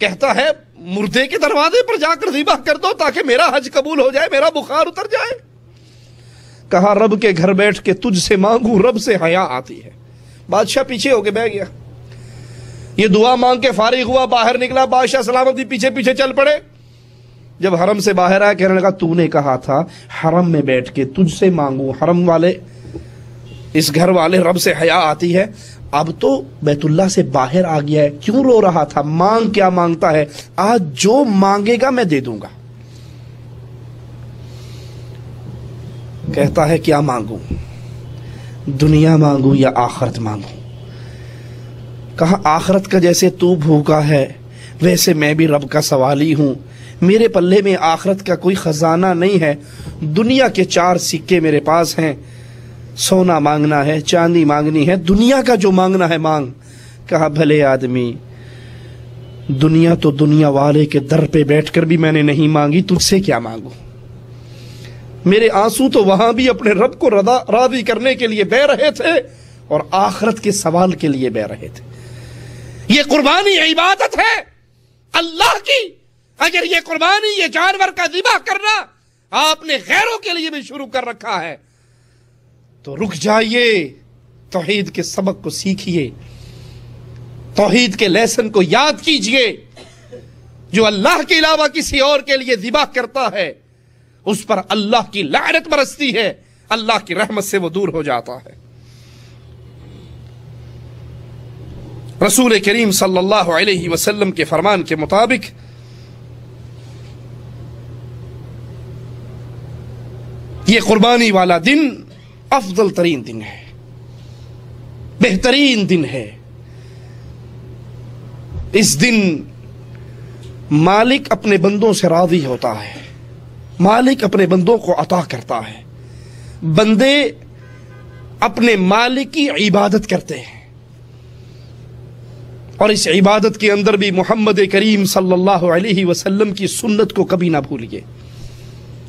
کہتا ہے مردے کے دروازے پر جا کر ذبح کر دو تاکہ میرا حج قبول ہو جائے، میرا بخار اتر جائے۔ کہا رب کے گھر بیٹھ کے تجھ سے مانگوں، رب سے حیا آتی ہے۔ بادشاہ پیچھے ہو کے بیٹھ گیا۔ یہ دعا مانگ کے فارغ ہوا، باہر نکلا، بادشاہ سلامتی پیچھے پیچھے چل پڑے. جب حرم سے باہر آیا کہنے لگا تو نے کہا تھا حرم میں بیٹھ کے تجھ سے مانگوں. حرم والے، اس گھر والے رب سے حیا آتی ہے. اب تو بیت اللہ سے باہر آ گیا ہے، کیوں رو رہا تھا؟ مانگ کیا مانگتا ہے؟ آج جو مانگے گا میں دے دوں گا. کہتا ہے کیا مانگوں؟ دنیا مانگوں یا آخرت مانگوں؟ کہا آخرت کا جیسے تو بھوکا ہے ویسے میں بھی رب کا سوالی ہوں. میرے پلے میں آخرت کا کوئی خزانہ نہیں ہے. دنیا کے 4 سکے میرے پاس ہیں. سونا مانگنا ہے، چاندی مانگنی ہے، دنیا کا جو مانگنا ہے مانگ. کہا بھلے آدمی، دنیا تو دنیا والے کے در پہ بیٹھ کر بھی میں نے نہیں مانگی، تجھ سے کیا مانگوں؟ میرے آنسو تو وہاں بھی اپنے رب کو راضی کرنے کے لیے بہہ رہے تھے اور آخرت کے سوال کے لیے بہہ رہے تھے. یہ قربانی عبادت ہے اللہ کی. اگر یہ قربانی، یہ جانور کا ذبح کرنا آپ نے غیروں کے لیے بھی شروع کر رکھا ہے تو رک جائیے، توحید کے سبق کو سیکھیے، توحید کے لیسن کو یاد کیجئے. جو اللہ کے علاوہ کسی اور کے لیے ذبح کرتا ہے اس پر اللہ کی لعنت برستی ہے، اللہ کی رحمت سے وہ دور ہو جاتا ہے. رسول کریم صلی اللہ علیہ وسلم کے فرمان کے مطابق یہ قربانی والا دن افضل ترین دن ہے، بہترین دن ہے. اس دن مالک اپنے بندوں سے راضی ہوتا ہے، مالک اپنے بندوں کو عطا کرتا ہے، بندے اپنے مالک کی عبادت کرتے ہیں. اور اس عبادت کے اندر بھی محمد کریم صلی اللہ علیہ وسلم کی سنت کو کبھی نہ بھولیے.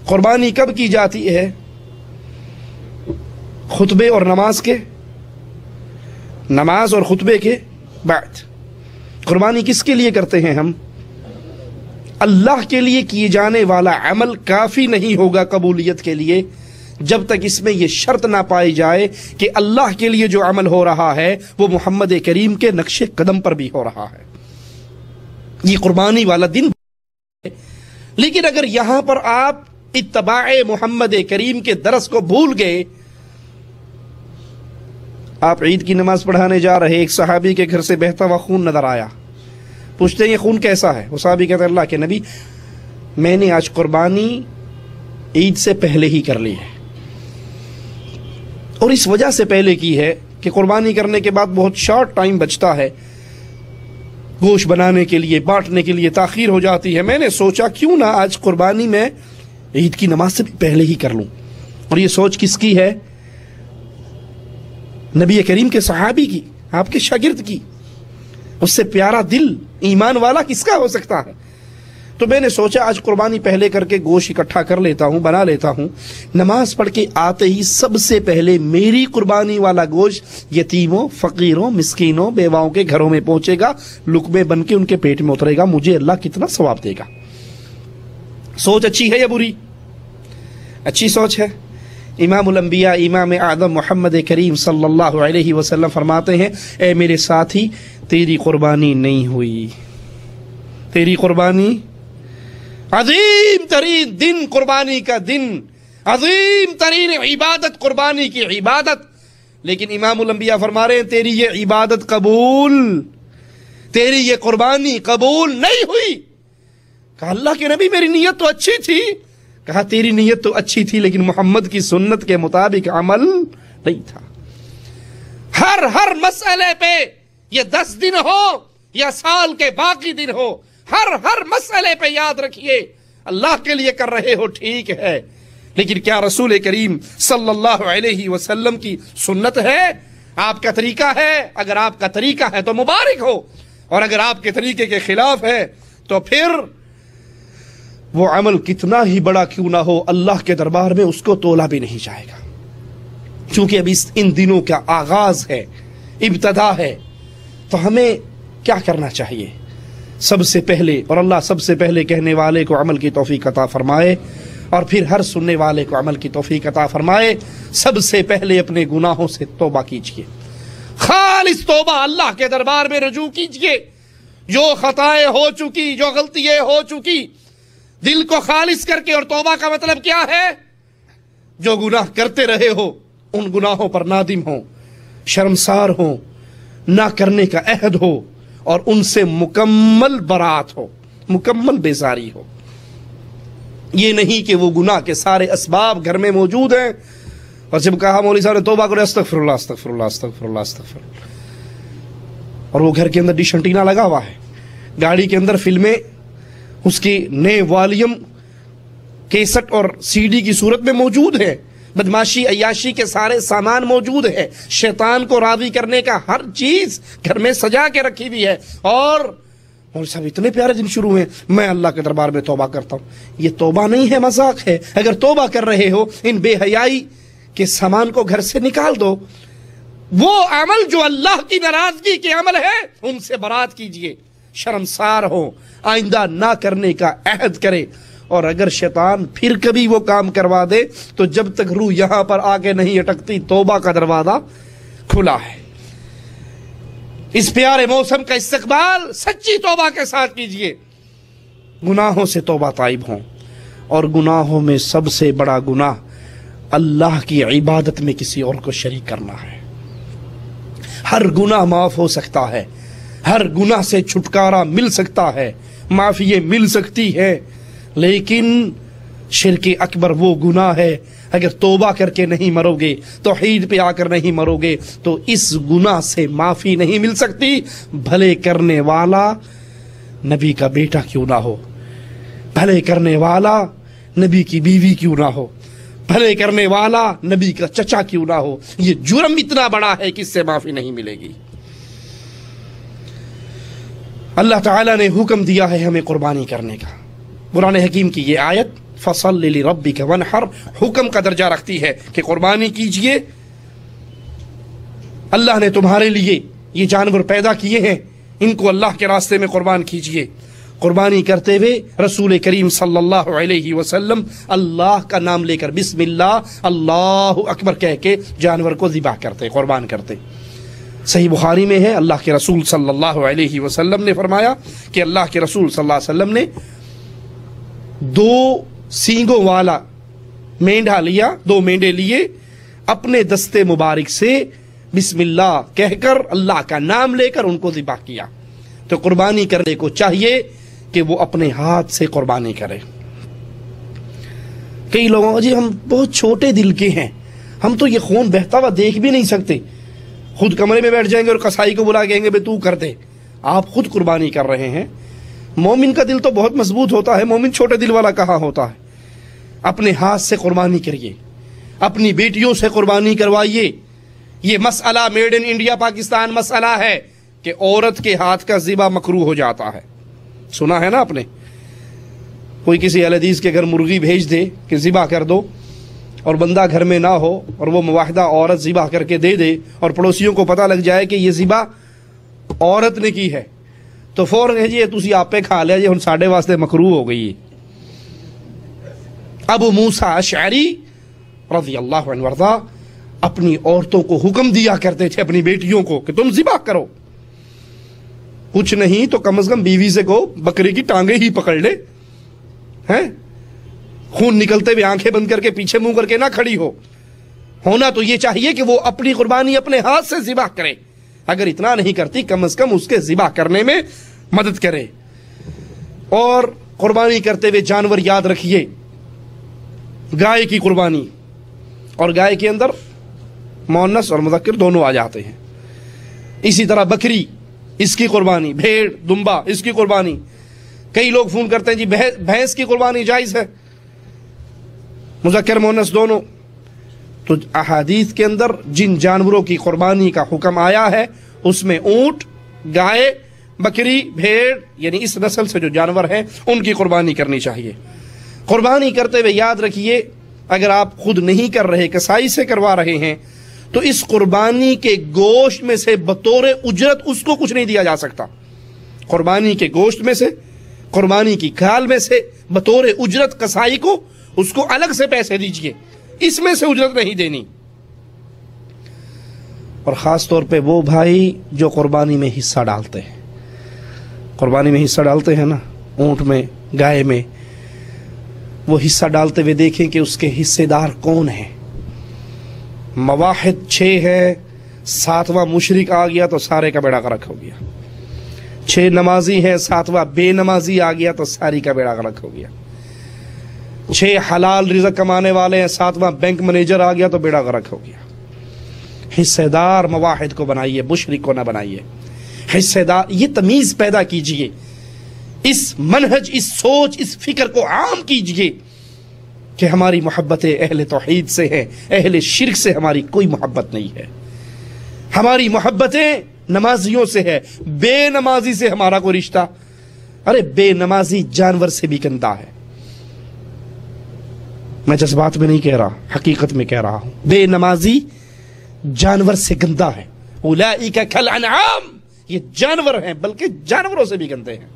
قربانی کب کی جاتی ہے؟ خطبے اور نماز کے، نماز اور خطبے کے بعد. قربانی کس کے لیے کرتے ہیں ہم؟ اللہ کے لیے کیے جانے والا عمل کافی نہیں ہوگا قبولیت کے لیے جب تک اس میں یہ شرط نہ پائی جائے کہ اللہ کے لیے جو عمل ہو رہا ہے وہ محمد کریم کے نقش قدم پر بھی ہو رہا ہے. یہ قربانی والا دن. لیکن اگر یہاں پر آپ اتباع محمد کریم کے درس کو بھول گئے، آپ عید کی نماز پڑھانے جا رہے، ایک صحابی کے گھر سے بہتا ہوا خون نظر آیا. پوچھتے ہیں یہ خون کیسا ہے؟ وہ صحابی کہتے ہیں اللہ کے نبی میں نے آج قربانی عید سے پہلے ہی کر لی ہے، اور اس وجہ سے پہلے کی ہے کہ قربانی کرنے کے بعد بہت شارٹ ٹائم بچتا ہے، گوشت بنانے کے لیے، بانٹنے کے لیے تاخیر ہو جاتی ہے. میں نے سوچا کیوں نہ آج قربانی میں عید کی نماز سے بھی پہلے ہی کر لوں. اور یہ سوچ کس کی ہے؟ نبی کریم کے صحابی کی، آپ کے شاگرد کی. اس سے پیارا دل ایمان والا کس کا ہو سکتا ہے؟ تو میں نے سوچا آج قربانی پہلے کر کے گوشت اکٹھا کر لیتا ہوں، بنا لیتا ہوں. نماز پڑھ کے آتے ہی سب سے پہلے میری قربانی والا گوشت یتیموں، فقیروں، مسکینوں، بیواؤں کے گھروں میں پہنچے گا، لقمے بن کے ان کے پیٹ میں اترے گا. مجھے اللہ کتنا ثواب دے گا. سوچ اچھی ہے یا بری؟ اچھی سوچ ہے. امام الانبیاء امام اعظم محمد کریم صلی اللہ علیہ وسلم فرماتے ہیں اے میرے ساتھی تیری قربانی نہیں ہوئی. تیری قربانی، عظیم ترین دن قربانی کا دن، عظیم ترین عبادت قربانی کی عبادت، لیکن امام الانبیاء فرما رہے ہیں تیری یہ عبادت قبول، تیری یہ قربانی قبول نہیں ہوئی. کہا اللہ کے نبی میری نیت تو اچھی تھی. کہا تیری نیت تو اچھی تھی لیکن محمد کی سنت کے مطابق عمل نہیں تھا. ہر مسئلے پہ یہ 10 دن ہو یا سال کے باقی دن ہو، ہر مسئلے پہ یاد رکھیے اللہ کے لیے کر رہے ہو ٹھیک ہے، لیکن کیا رسول کریم صلی اللہ علیہ وسلم کی سنت ہے؟ آپ کا طریقہ ہے؟ اگر آپ کا طریقہ ہے تو مبارک ہو، اور اگر آپ کے طریقے کے خلاف ہے تو پھر وہ عمل کتنا ہی بڑا کیوں نہ ہو اللہ کے دربار میں اس کو تولا بھی نہیں جائے گا. چونکہ ابھی ان دنوں کا آغاز ہے، ابتدا ہے، تو ہمیں کیا کرنا چاہیے؟ سب سے پہلے، اور اللہ سب سے پہلے کہنے والے کو عمل کی توفیق عطا فرمائے اور پھر ہر سننے والے کو عمل کی توفیق عطا فرمائے. سب سے پہلے اپنے گناہوں سے توبہ کیجیے، خالص توبہ اللہ کے دربار میں رجوع کیجئے. جو خطائیں ہو چکی، جو غلطیاں ہو چکی، دل کو خالص کر کے. اور توبہ کا مطلب کیا ہے؟ جو گناہ کرتے رہے ہو ان گناہوں پر نادم ہو، شرمسار ہو، نہ کرنے کا عہد ہو، اور ان سے مکمل برات ہو، مکمل بیزاری ہو. یہ نہیں کہ وہ گناہ کے سارے اسباب گھر میں موجود ہیں اور جب کہا مولوی صاحب نے توبہ کرو استغفر اللہ استغفر اللہ استغفر اللہ استغفر اللہ، اور وہ گھر کے اندر ڈش انٹینا لگا ہوا ہے، گاڑی کے اندر فلمیں اس کی نئے والیوم کیسٹ اور سی ڈی کی صورت میں موجود ہے، بدماشی عیاشی کے سارے سامان موجود ہے، شیطان کو راضی کرنے کا ہر چیز گھر میں سجا کے رکھی ہوئی ہے. اور مولوی صاحب اتنے پیارے دن شروع ہیں، میں اللہ کے دربار میں توبہ کرتا ہوں. یہ توبہ نہیں ہے، مذاق ہے. اگر توبہ کر رہے ہو ان بے حیائی کے سامان کو گھر سے نکال دو. وہ عمل جو اللہ کی ناراضگی کے عمل ہے ان سے برات کیجئے، شرمسار ہو، آئندہ نہ کرنے کا عہد کرے. اور اگر شیطان پھر کبھی وہ کام کروا دے تو جب تک روح یہاں پر آ کے نہیں اٹکتی توبہ کا دروازہ کھلا ہے. اس پیارے موسم کا استقبال سچی توبہ کے ساتھ کیجئے. گناہوں سے توبہ طائب ہوں. اور گناہوں میں سب سے بڑا گناہ اللہ کی عبادت میں کسی اور کو شریک کرنا ہے. ہر گناہ معاف ہو سکتا ہے، ہر گناہ سے چھٹکارا مل سکتا ہے، معافی مل سکتی ہے، لیکن شرک اکبر وہ گناہ ہے اگر توبہ کر کے نہیں مرو گے، توحید پہ آ کر نہیں مرو گے تو اس گناہ سے معافی نہیں مل سکتی. بھلے کرنے والا نبی کا بیٹا کیوں نہ ہو، بھلے کرنے والا نبی کی بیوی کیوں نہ ہو، بھلے کرنے والا نبی کا چچا کیوں نہ ہو، یہ جرم اتنا بڑا ہے کہ اس سے معافی نہیں ملے گی. اللہ تعالیٰ نے حکم دیا ہے ہمیں قربانی کرنے کا. قرآن حکیم کی یہ آیت فَصَلِّ لِرَبِّكَ وَانْحَرْ حکم کا درجہ رکھتی ہے کہ قربانی کیجئے. اللہ نے تمہارے لیے یہ جانور پیدا کیے ہیں، ان کو اللہ کے راستے میں قربان کیجئے. قربانی کرتے ہوئے رسول کریم صلی اللہ علیہ وسلم اللہ کا نام لے کر بسم اللہ اللہ اکبر کہہ کے جانور کو ذبح کرتے، قربان کرتے. صحیح بخاری میں ہے اللہ کے رسول صلی اللہ علیہ وسلم نے فرمایا کہ اللہ کے رسول صلی اللہ علیہ وسلم نے 2 سینگوں والا مینڈا لیا، 2 مینڈے لیے، اپنے دستے مبارک سے بسم اللہ کہہ کر اللہ کا نام لے کر ان کو ذبح کیا. تو قربانی کرنے کو چاہیے کہ وہ اپنے ہاتھ سے قربانی کرے. کئی لوگوں کو جی ہم بہت چھوٹے دل کے ہیں، ہم تو یہ خون بہتا ہوا دیکھ بھی نہیں سکتے، خود کمرے میں بیٹھ جائیں گے اور قصائی کو بلا کہیں گے بے تو کر دے. آپ خود قربانی کر رہے ہیں. مومن کا دل تو بہت مضبوط ہوتا ہے، مومن چھوٹے دل والا کہاں ہوتا ہے. اپنے ہاتھ سے قربانی کریے، اپنی بیٹیوں سے قربانی کوائیے. یہ مسئلہ میڈ ان انڈیا پاکستان مسئلہ ہے کہ عورت کے ہاتھ کا ذبح مکروہ ہو جاتا ہے. سنا ہے نا آپ نے؟ کوئی کسی اہل حدیث کے گھر مرغی بھیج دے کہ ذبح کر دو اور بندہ گھر میں نہ ہو اور وہ مواحدہ عورت ذبح کر کے دے دے اور پڑوسیوں کو پتہ لگ جائے کہ یہ ذبح عورت نے کی ہے تو فوراً ہے جی تسی آپ پہ کھا لیا جی ہن ساڈے واسطے مکروہ ہو گئی. ابو موسیٰ اشعری رضی اللہ عنہ وارضاہ اپنی عورتوں کو حکم دیا کرتے تھے، اپنی بیٹیوں کو، کہ تم ذبح کرو. کچھ نہیں تو کم از کم بیوی سے کو بکری کی ٹانگیں ہی پکڑ لے، ہیں خون نکلتے ہوئے آنکھیں بند کر کے پیچھے منہ کر کے نہ کھڑی ہو. ہونا تو یہ چاہیے کہ وہ اپنی قربانی اپنے ہاتھ سے ذبح کرے. اگر اتنا نہیں کرتی کم از کم اس کے ذبح کرنے میں مدد کرے. اور قربانی کرتے ہوئے جانور یاد رکھیے، گائے کی قربانی، اور گائے کے اندر مؤنث اور مذکر دونوں آ جاتے ہیں. اسی طرح بکری، اس کی قربانی، بھیڑ دمبا، اس کی قربانی. کئی لوگ فون کرتے ہیں جی بھینس کی قربانی جائز ہے، مذکر مؤنث دونوں. تو احادیث کے اندر جن جانوروں کی قربانی کا حکم آیا ہے اس میں اونٹ، گائے، بکری، بھیڑ، یعنی اس نسل سے جو جانور ہیں ان کی قربانی کرنی چاہیے. قربانی کرتے ہوئے یاد رکھیے اگر آپ خود نہیں کر رہے، کسائی سے کروا رہے ہیں، تو اس قربانی کے گوشت میں سے بطور اجرت اس کو کچھ نہیں دیا جا سکتا. قربانی کے گوشت میں سے، قربانی کی کھال میں سے بطور اجرت کسائی کو اس کو الگ سے پیسے دیجئے، اس میں سے اجرت نہیں دینی. اور خاص طور پہ وہ بھائی جو قربانی میں حصہ ڈالتے ہیں. قربانی میں حصہ ڈالتے ہیں نا، اونٹ میں، گائے میں، وہ حصہ ڈالتے ہوئے دیکھیں کہ اس کے حصے دار کون ہیں. مواحد 6 ہے، 7واں مشرک آ گیا تو سارے کا بیڑا غرق ہو گیا. 6 نمازی ہیں، 7واں بے نمازی آ گیا تو ساری کا بیڑا غرق ہو گیا. 6 حلال رزق کمانے والے ہیں، 7واں بینک مینیجر آ گیا تو بیڑا غرق ہو گیا. حصے دار مواحد کو بنائیے، مشرک کو نہ بنائیے. حصے دار، یہ تمیز پیدا کیجئے، اس منہج، اس سوچ، اس فکر کو عام کیجئے کہ ہماری محبتیں اہل توحید سے ہیں، اہل شرک سے ہماری کوئی محبت نہیں ہے. ہماری محبتیں نمازیوں سے ہے، بے نمازی سے ہمارا کوئی رشتہ. ارے بے نمازی جانور سے بھی گندا ہے. میں جذبات میں نہیں کہہ رہا، حقیقت میں کہہ رہا ہوں. بے نمازی جانور سے گندا ہے. اولئک کالانعام، یہ جانور ہیں، بلکہ جانوروں سے بھی گندے ہیں.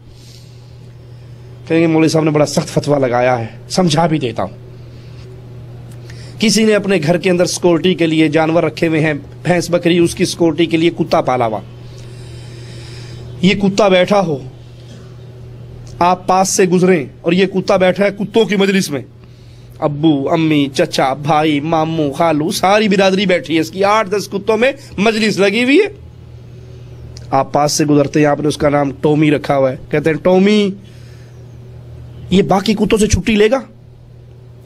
کہیں گے مولوی صاحب نے بڑا سخت فتویٰ لگایا ہے. سمجھا بھی دیتا ہوں. کسی نے اپنے گھر کے اندر سیکورٹی کے لیے جانور رکھے ہوئے ہیں، بھینس بکری، اس کی سیکورٹی کے لیے کتا پالا ہوا. یہ کتا بیٹھا ہو، آپ پاس سے گزریں اور یہ کتا بیٹھا ہے کتوں کی مجلس میں، ابو، امی، چچا، بھائی، ماموں، خالو، ساری برادری بیٹھی ہے، اس کی 8-10 کتوں میں مجلس لگی ہوئی ہے. آپ پاس سے گزرتے ہیں، آپ نے اس کا نام ٹومی رکھا ہوا ہے. کہتے ہیں ٹومی یہ باقی کتوں سے چھٹی لے گا،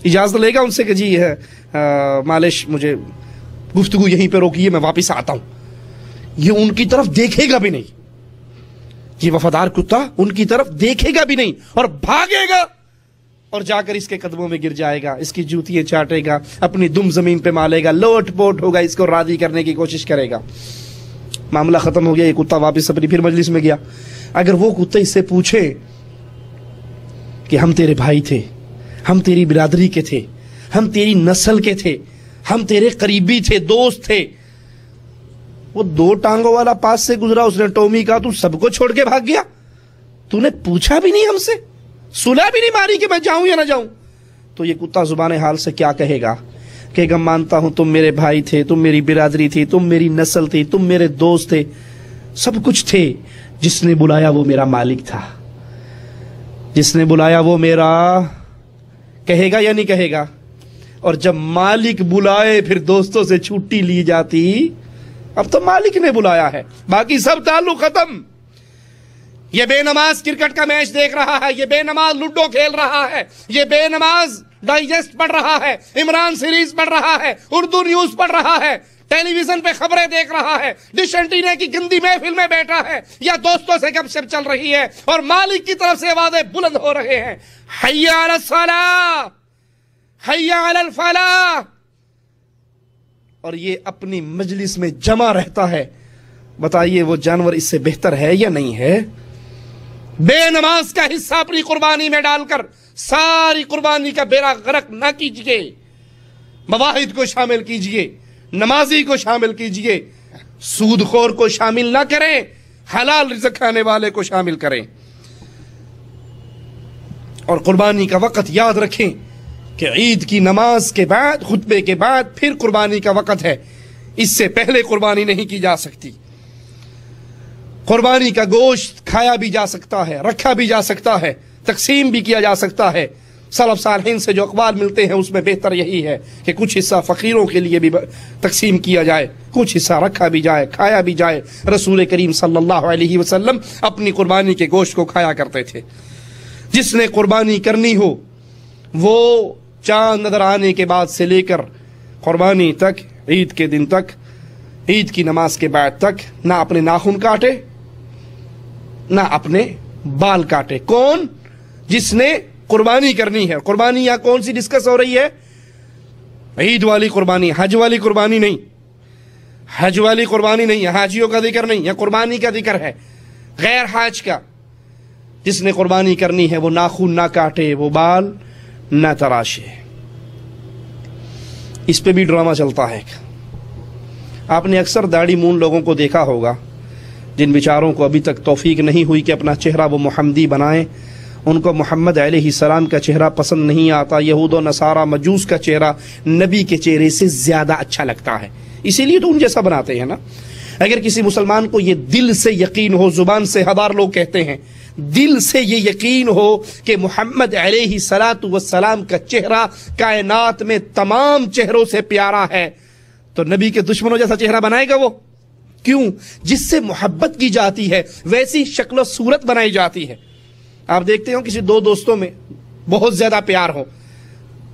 اجازت لے گا ان سے کہ جی معلش مجھے گفتگو یہیں پہ روکیے، میں واپس آتا ہوں. یہ ان کی طرف دیکھے گا بھی نہیں. یہ وفادار کتا ان کی طرف دیکھے گا بھی نہیں اور بھاگے گا اور جا کر اس کے قدموں میں گر جائے گا، اس کی جوتیاں چاٹے گا، اپنی دم زمین پہ مالے گا، لوٹ پوٹ ہوگا، اس کو راضی کرنے کی کوشش کرے گا. معاملہ ختم ہو گیا. یہ کتا واپس اپنی پھر مجلس میں گیا. اگر وہ کتے اس سے پوچھے کہ ہم تیرے بھائی تھے، ہم تیری برادری کے تھے، ہم تیری نسل کے تھے، ہم تیرے قریبی تھے، دوست تھے، وہ 2 ٹانگوں والا پاس سے گزرا، اس نے ٹومی کہا تو سب کو چھوڑ کے بھاگ گیا، تو نے پوچھا بھی نہیں ہم سے، صلح بھی نہیں ماری کہ میں جاؤں یا نہ جاؤں. تو یہ کتا زبان حال سے کیا کہے گا؟ کہے گا مانتا ہوں تم میرے بھائی تھے، تم میری برادری تھی، تم میری نسل تھی، تم میرے دوست تھے، سب کچھ تھے. جس نے بلایا وہ میرا مالک تھا، جس نے بلایا وہ میرا، کہے گا یا نہیں کہے گا؟ اور جب مالک بلائے پھر دوستوں سے چھٹی لی جاتی. اب تو مالک نے بلایا ہے، باقی سب تعلق ختم. یہ بے نماز کرکٹ کا میچ دیکھ رہا ہے، یہ بے نماز لوڈو کھیل رہا ہے، یہ بے نماز ڈائجسٹ پڑھ رہا ہے، عمران سیریز پڑھ رہا ہے، اردو نیوز پڑھ رہا ہے، ٹیلی ویژن پہ خبریں دیکھ رہا ہے، ڈش اینٹینا کی گندی محفل میں بیٹھا ہے، یا دوستوں سے گپ شپ چل رہی ہے اور مالک کی طرف سے آوازیں بلند ہو رہے ہیں، حی علی الصلاۃ، حی علی الفلاح، اور یہ اپنی مجلس میں جمع رہتا ہے. بتائیے وہ جانور اس سے بہتر ہے یا نہیں ہے؟ بے نماز کا حصہ اپنی قربانی میں ڈال کر ساری قربانی کا بیڑا غرق نہ کیجیے. مواحد کو شامل کیجیے، نمازی کو شامل کیجیے، سود خور کو شامل نہ کریں، حلال رزق کھانے والے کو شامل کریں. اور قربانی کا وقت یاد رکھیں کہ عید کی نماز کے بعد، خطبے کے بعد پھر قربانی کا وقت ہے. اس سے پہلے قربانی نہیں کی جا سکتی. قربانی کا گوشت کھایا بھی جا سکتا ہے، رکھا بھی جا سکتا ہے، تقسیم بھی کیا جا سکتا ہے. سلف صالحین سے جو اقوال ملتے ہیں اس میں بہتر یہی ہے کہ کچھ حصہ فقیروں کے لیے بھی تقسیم کیا جائے، کچھ حصہ رکھا بھی جائے، کھایا بھی جائے. رسول کریم صلی اللہ علیہ وسلم اپنی قربانی کے گوشت کو کھایا کرتے تھے. جس نے قربانی کرنی ہو وہ چاند نظر آنے کے بعد سے لے کر قربانی تک، عید کے دن تک، عید کی نماز کے بعد تک، نہ اپنے ناخن کاٹے نہ اپنے بال کاٹے. کون؟ جس نے قربانی کرنی ہے. قربانی یہاں کون سی ڈسکس ہو رہی ہے؟ عید والی قربانی، حج والی قربانی نہیں. حج والی قربانی نہیں ہے، حاجیوں کا ذکر نہیں، یا قربانی کا ذکر ہے غیر حاج کا. جس نے قربانی کرنی ہے وہ ناخن نہ کاٹے، وہ بال نہ تراشے. اس پہ بھی ڈرامہ چلتا ہے. آپ نے اکثر داڑھی مون لوگوں کو دیکھا ہوگا جن بیچاروں کو ابھی تک توفیق نہیں ہوئی کہ اپنا چہرہ وہ محمدی بنائیں. ان کو محمد علیہ السلام کا چہرہ پسند نہیں آتا. یہود و نصارہ مجوس کا چہرہ نبی کے چہرے سے زیادہ اچھا لگتا ہے. اسی لیے تو ان جیسا بناتے ہیں نا. اگر کسی مسلمان کو یہ دل سے یقین ہو, زبان سے ہزار لوگ کہتے ہیں, دل سے یہ یقین ہو کہ محمد علیہ الصلوۃ والسلام کا چہرہ کائنات میں تمام چہروں سے پیارا ہے, تو نبی کے دشمنوں جیسا چہرہ بنائے گا وہ؟ کیوں؟ جس سے محبت کی جاتی ہے ویسی شکل و صورت بنائی جاتی ہے. آپ دیکھتے ہو کسی دو دوستوں میں بہت زیادہ پیار ہو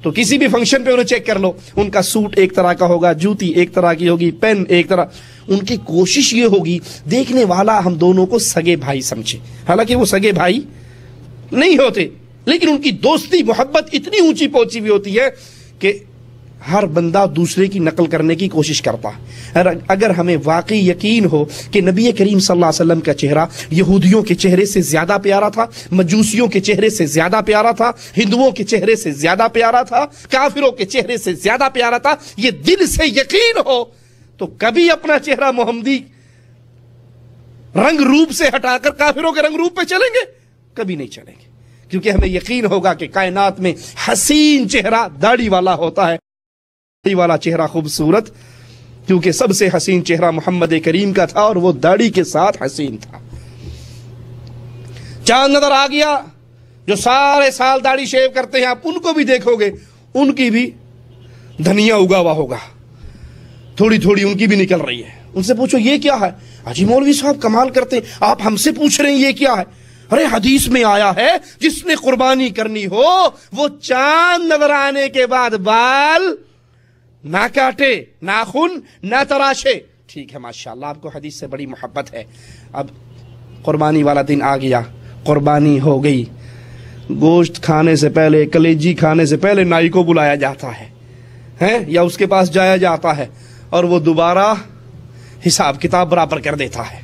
تو کسی بھی فنکشن پہ انہیں چیک کر لو, ان کا سوٹ ایک طرح کا ہوگا, جوتی ایک طرح کی ہوگی, پین ایک طرح. ان کی کوشش یہ ہوگی دیکھنے والا ہم دونوں کو سگے بھائی سمجھے, حالانکہ وہ سگے بھائی نہیں ہوتے, لیکن ان کی دوستی محبت اتنی اونچی پہنچی ہوئی ہوتی ہے کہ ہر بندہ دوسرے کی نقل کرنے کی کوشش کرتا ہے. اگر ہمیں واقعی یقین ہو کہ نبی کریم صلی اللہ علیہ وسلم کا چہرہ یہودیوں کے چہرے سے زیادہ پیارا تھا, مجوسیوں کے چہرے سے زیادہ پیارا تھا, ہندوؤں کے چہرے سے زیادہ پیارا تھا, کافروں کے چہرے سے زیادہ پیارا تھا, یہ دل سے یقین ہو تو کبھی اپنا چہرہ محمدی رنگ روپ سے ہٹا کر کافروں کے رنگ روپ پہ چلیں گے؟ کبھی نہیں چلیں گے, کیونکہ ہمیں یقین ہوگا کہ کائنات میں حسین چہرہ داڑھی والا ہوتا ہے. داڑھی والا چہرہ خوبصورت, کیونکہ سب سے حسین چہرہ محمد کریم کا تھا اور وہ داڑھی کے ساتھ حسین تھا. چاند نظر آ گیا, جو سارے سال داڑھی شیو کرتے ہیں آپ ان کو بھی دیکھو گے, ان کی بھی دھنیا اگا ہوا ہوگا, تھوڑی تھوڑی ان کی بھی نکل رہی ہے. ان سے پوچھو یہ کیا ہے؟ اجی مولوی صاحب کمال کرتے ہیں, آپ ہم سے پوچھ رہے ہیں یہ کیا ہے؟ ارے حدیث میں آیا ہے جس نے قربانی کرنی ہو وہ چاند نظر آنے کے بعد بال نہ کاٹے, ناخن نہ تراشے. ٹھیک ہے, ماشاءاللہ آپ کو حدیث سے بڑی محبت ہے. اب قربانی والا دن آ گیا, قربانی ہو گئی, گوشت کھانے سے پہلے, کلیجی کھانے سے پہلے نائی کو بلایا جاتا ہے یا اس کے پاس جایا جاتا ہے اور وہ دوبارہ حساب کتاب برابر کر دیتا ہے.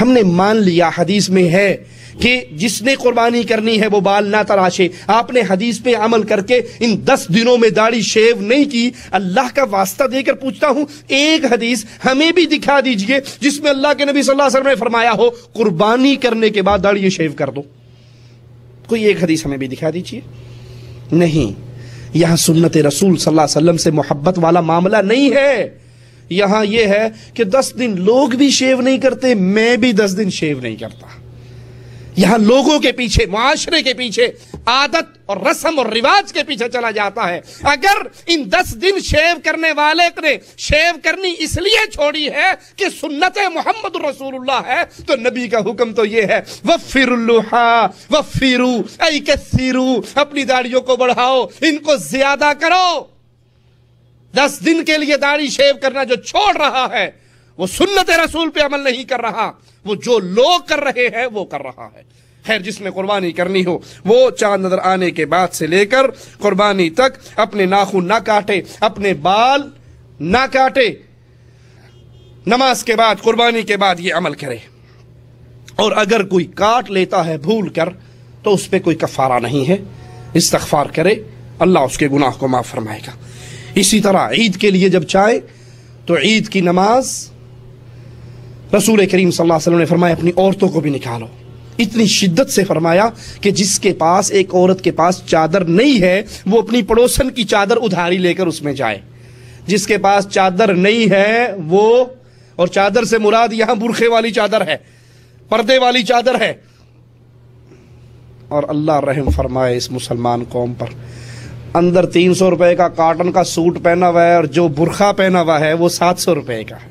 ہم نے مان لیا حدیث میں ہے کہ جس نے قربانی کرنی ہے وہ بال نہ تراشے. آپ نے حدیث پہ عمل کر کے ان 10 دنوں میں داڑھی شیو نہیں کی. اللہ کا واسطہ دے کر پوچھتا ہوں, ایک حدیث ہمیں بھی دکھا دیجئے جس میں اللہ کے نبی صلی اللہ علیہ وسلم نے فرمایا ہو قربانی کرنے کے بعد داڑھی شیو کر دو. کوئی ایک حدیث ہمیں بھی دکھا دیجئے. نہیں, یہاں سنت رسول صلی اللہ علیہ وسلم سے محبت والا معاملہ نہیں ہے. یہاں یہ ہے کہ 10 دن لوگ بھی شیو نہیں کرتے, میں بھی 10 دن شیو نہیں کرتا. یہاں لوگوں کے پیچھے, معاشرے کے پیچھے, عادت اور رسم اور رواج کے پیچھے چلا جاتا ہے. اگر ان 10 دن شیو کرنے والے نے شیو کرنی اس لیے چھوڑی ہے کہ سنت محمد رسول اللہ ہے, تو نبی کا حکم تو یہ ہے وفر اللحا وفروا ای کثروا, اپنی داڑھیوں کو بڑھاؤ, ان کو زیادہ کرو. 10 دن کے لیے داڑھی شیو کرنا جو چھوڑ رہا ہے وہ سنت رسول پہ عمل نہیں کر رہا, وہ جو لوگ کر رہے ہیں وہ کر رہا ہے. خیر, جس نے قربانی کرنی ہو وہ چاند نظر آنے کے بعد سے لے کر قربانی تک اپنے ناخن نہ کاٹے, اپنے بال نہ کاٹے, نماز کے بعد, قربانی کے بعد یہ عمل کرے. اور اگر کوئی کاٹ لیتا ہے بھول کر تو اس پہ کوئی کفارہ نہیں ہے, استغفار کرے, اللہ اس کے گناہ کو معاف فرمائے گا. اسی طرح عید کے لیے جب چاہے تو عید کی نماز رسول کریم صلی اللہ علیہ وسلم نے فرمایا اپنی عورتوں کو بھی نکالو. اتنی شدت سے فرمایا کہ جس کے پاس, ایک عورت کے پاس چادر نہیں ہے وہ اپنی پڑوسن کی چادر ادھاری لے کر اس میں جائے. جس کے پاس چادر نہیں ہے وہ, اور چادر سے مراد یہاں برخے والی چادر ہے, پردے والی چادر ہے. اور اللہ رحم فرمائے اس مسلمان قوم پر, اندر 300 روپے کا کاٹن کا سوٹ پہنا ہوا ہے اور جو برخہ پہنا ہوا ہے وہ 700 روپے کا ہے.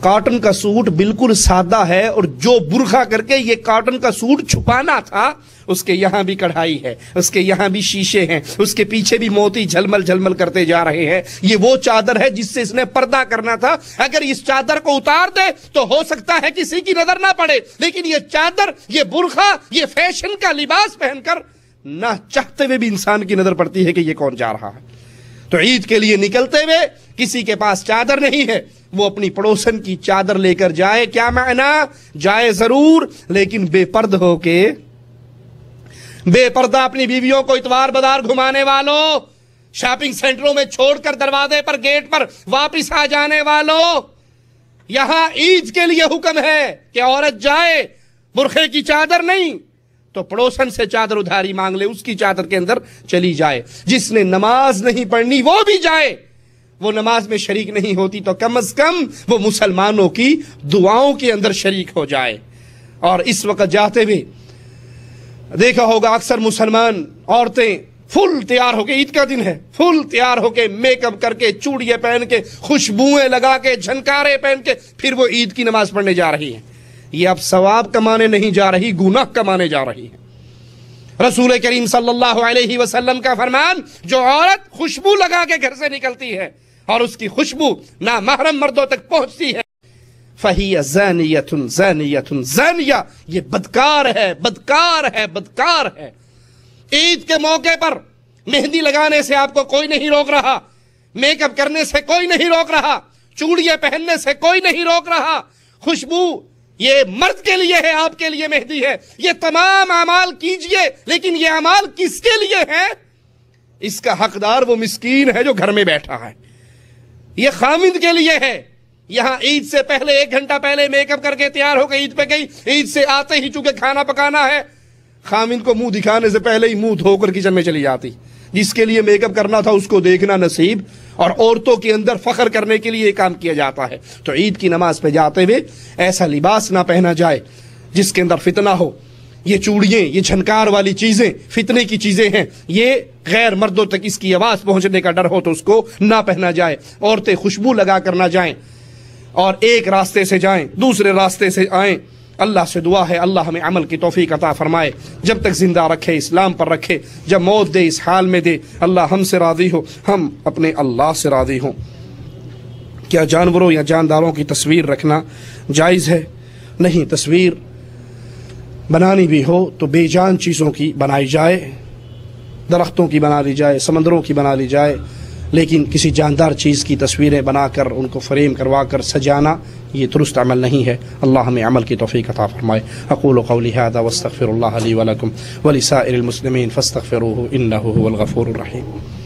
کاٹن کا سوٹ بالکل سادہ ہے, اور جو برخہ کر کے یہ کاٹن کا سوٹ چھپانا تھا اس کے یہاں بھی کڑھائی ہے, اس کے یہاں بھی شیشے ہیں, اس کے پیچھے بھی موتی جھلمل جھلمل کرتے جا رہے ہیں. یہ وہ چادر ہے جس سے اس نے پردہ کرنا تھا. اگر اس چادر کو اتار دے تو ہو سکتا ہے کسی کی نظر نہ پڑے, لیکن یہ چادر, یہ برخہ, یہ فیشن کا لباس پہن کر نہ چاہتے ہوئے بھی انسان کی نظر پڑتی ہے کہ یہ کون جا رہا ہے. تو عید کے لیے نکلتے ہوئے کسی کے پاس چادر نہیں ہے وہ اپنی پڑوسن کی چادر لے کر جائے. کیا معنی؟ جائے ضرور لیکن بے پرد ہو کے, بے پردہ اپنی بیویوں کو اتوار بازار گھمانے والوں, شاپنگ سینٹروں میں چھوڑ کر دروازے پر, گیٹ پر واپس آ جانے والوں, یہاں عید کے لیے حکم ہے کہ عورت جائے, برخے کی چادر نہیں تو پڑوسن سے چادر ادھاری مانگ لے, اس کی چادر کے اندر چلی جائے. جس نے نماز نہیں پڑھنی وہ بھی جائے, وہ نماز میں شریک نہیں ہوتی تو کم از کم وہ مسلمانوں کی دعاؤں کے اندر شریک ہو جائے۔ اور اس وقت جاتے ہوئے دیکھا ہوگا اکثر مسلمان عورتیں فل تیار ہو کے، عید کا دن ہے، فل تیار ہو کے میک اپ کر کے، چوڑیاں پہن کے، خوشبوئیں لگا کے، جھنکارے پہن کے پھر وہ عید کی نماز پڑھنے جا رہی ہیں۔ یہ اب ثواب کمانے نہیں جا رہی، گناہ کمانے جا رہی ہے۔ رسول کریم صلی اللہ علیہ وسلم کا فرمان، جو عورت خوشبو لگا کے گھر سے نکلتی ہے اور اس کی خوشبو نامحرم مردوں تک پہنچتی ہے، فَهِيَ زَانِيَةٌ زَانِيَةٌ زَانِيَةٌ، یہ بدکار ہے، بدکار ہے، بدکار ہے۔ عید کے موقع پر مہندی لگانے سے آپ کو کوئی نہیں روک رہا، میک اپ کرنے سے کوئی نہیں روک رہا، چوڑیاں پہننے سے کوئی نہیں روک رہا۔ خوشبو یہ مرد کے لیے ہے، آپ کے لیے مہندی ہے۔ یہ تمام اعمال کیجئے، لیکن یہ اعمال کس کے لیے ہیں؟ اس کا حقدار وہ مسکین ہے جو گھر میں بیٹھا ہے۔ یہ خامند کے لیے ہے۔ یہاں عید سے پہلے 1 گھنٹہ پہلے میک اپ کر کے تیار ہو کے عید پہ گئی، عید سے آتے ہی چونکہ کھانا پکانا ہے، خامند کو منہ دکھانے سے پہلے ہی منہ دھو کر کچن میں چلی جاتی۔ جس کے لیے میک اپ کرنا تھا اس کو دیکھنا نصیب، اور عورتوں کے اندر فخر کرنے کے لیے یہ کام کیا جاتا ہے۔ تو عید کی نماز پہ جاتے ہوئے ایسا لباس نہ پہنا جائے جس کے اندر فتنہ ہو۔ یہ چوڑیاں، یہ جھنکار والی چیزیں فتنے کی چیزیں ہیں، یہ غیر مردوں تک اس کی آواز پہنچنے کا ڈر ہو تو اس کو نہ پہنا جائے۔ عورتیں خوشبو لگا کر نہ جائیں اور ایک راستے سے جائیں دوسرے راستے سے آئیں۔ اللہ سے دعا ہے اللہ ہمیں عمل کی توفیق عطا فرمائے، جب تک زندہ رکھے، اسلام پر رکھے، جب موت دے اس حال میں دے، اللہ ہم سے راضی ہو، ہم اپنے اللہ سے راضی ہوں۔ کیا جانوروں یا جانداروں کی تصویر رکھنا جائز ہے؟ نہیں، تصویر بنانی بھی ہو تو بے جان چیزوں کی بنائی جائے، درختوں کی بنا لی جائے، سمندروں کی بنا لی جائے، لیکن کسی جاندار چیز کی تصویریں بنا کر ان کو فریم کروا کر سجانا یہ درست عمل نہیں ہے۔ اللہ ہمیں عمل کی توفیق عطا فرمائے۔ اقول قولی ھذا واستغفر اللہ لی ولکم ولسائر المسلمین فاستغفروہ انہ هو الغفور الرحیم۔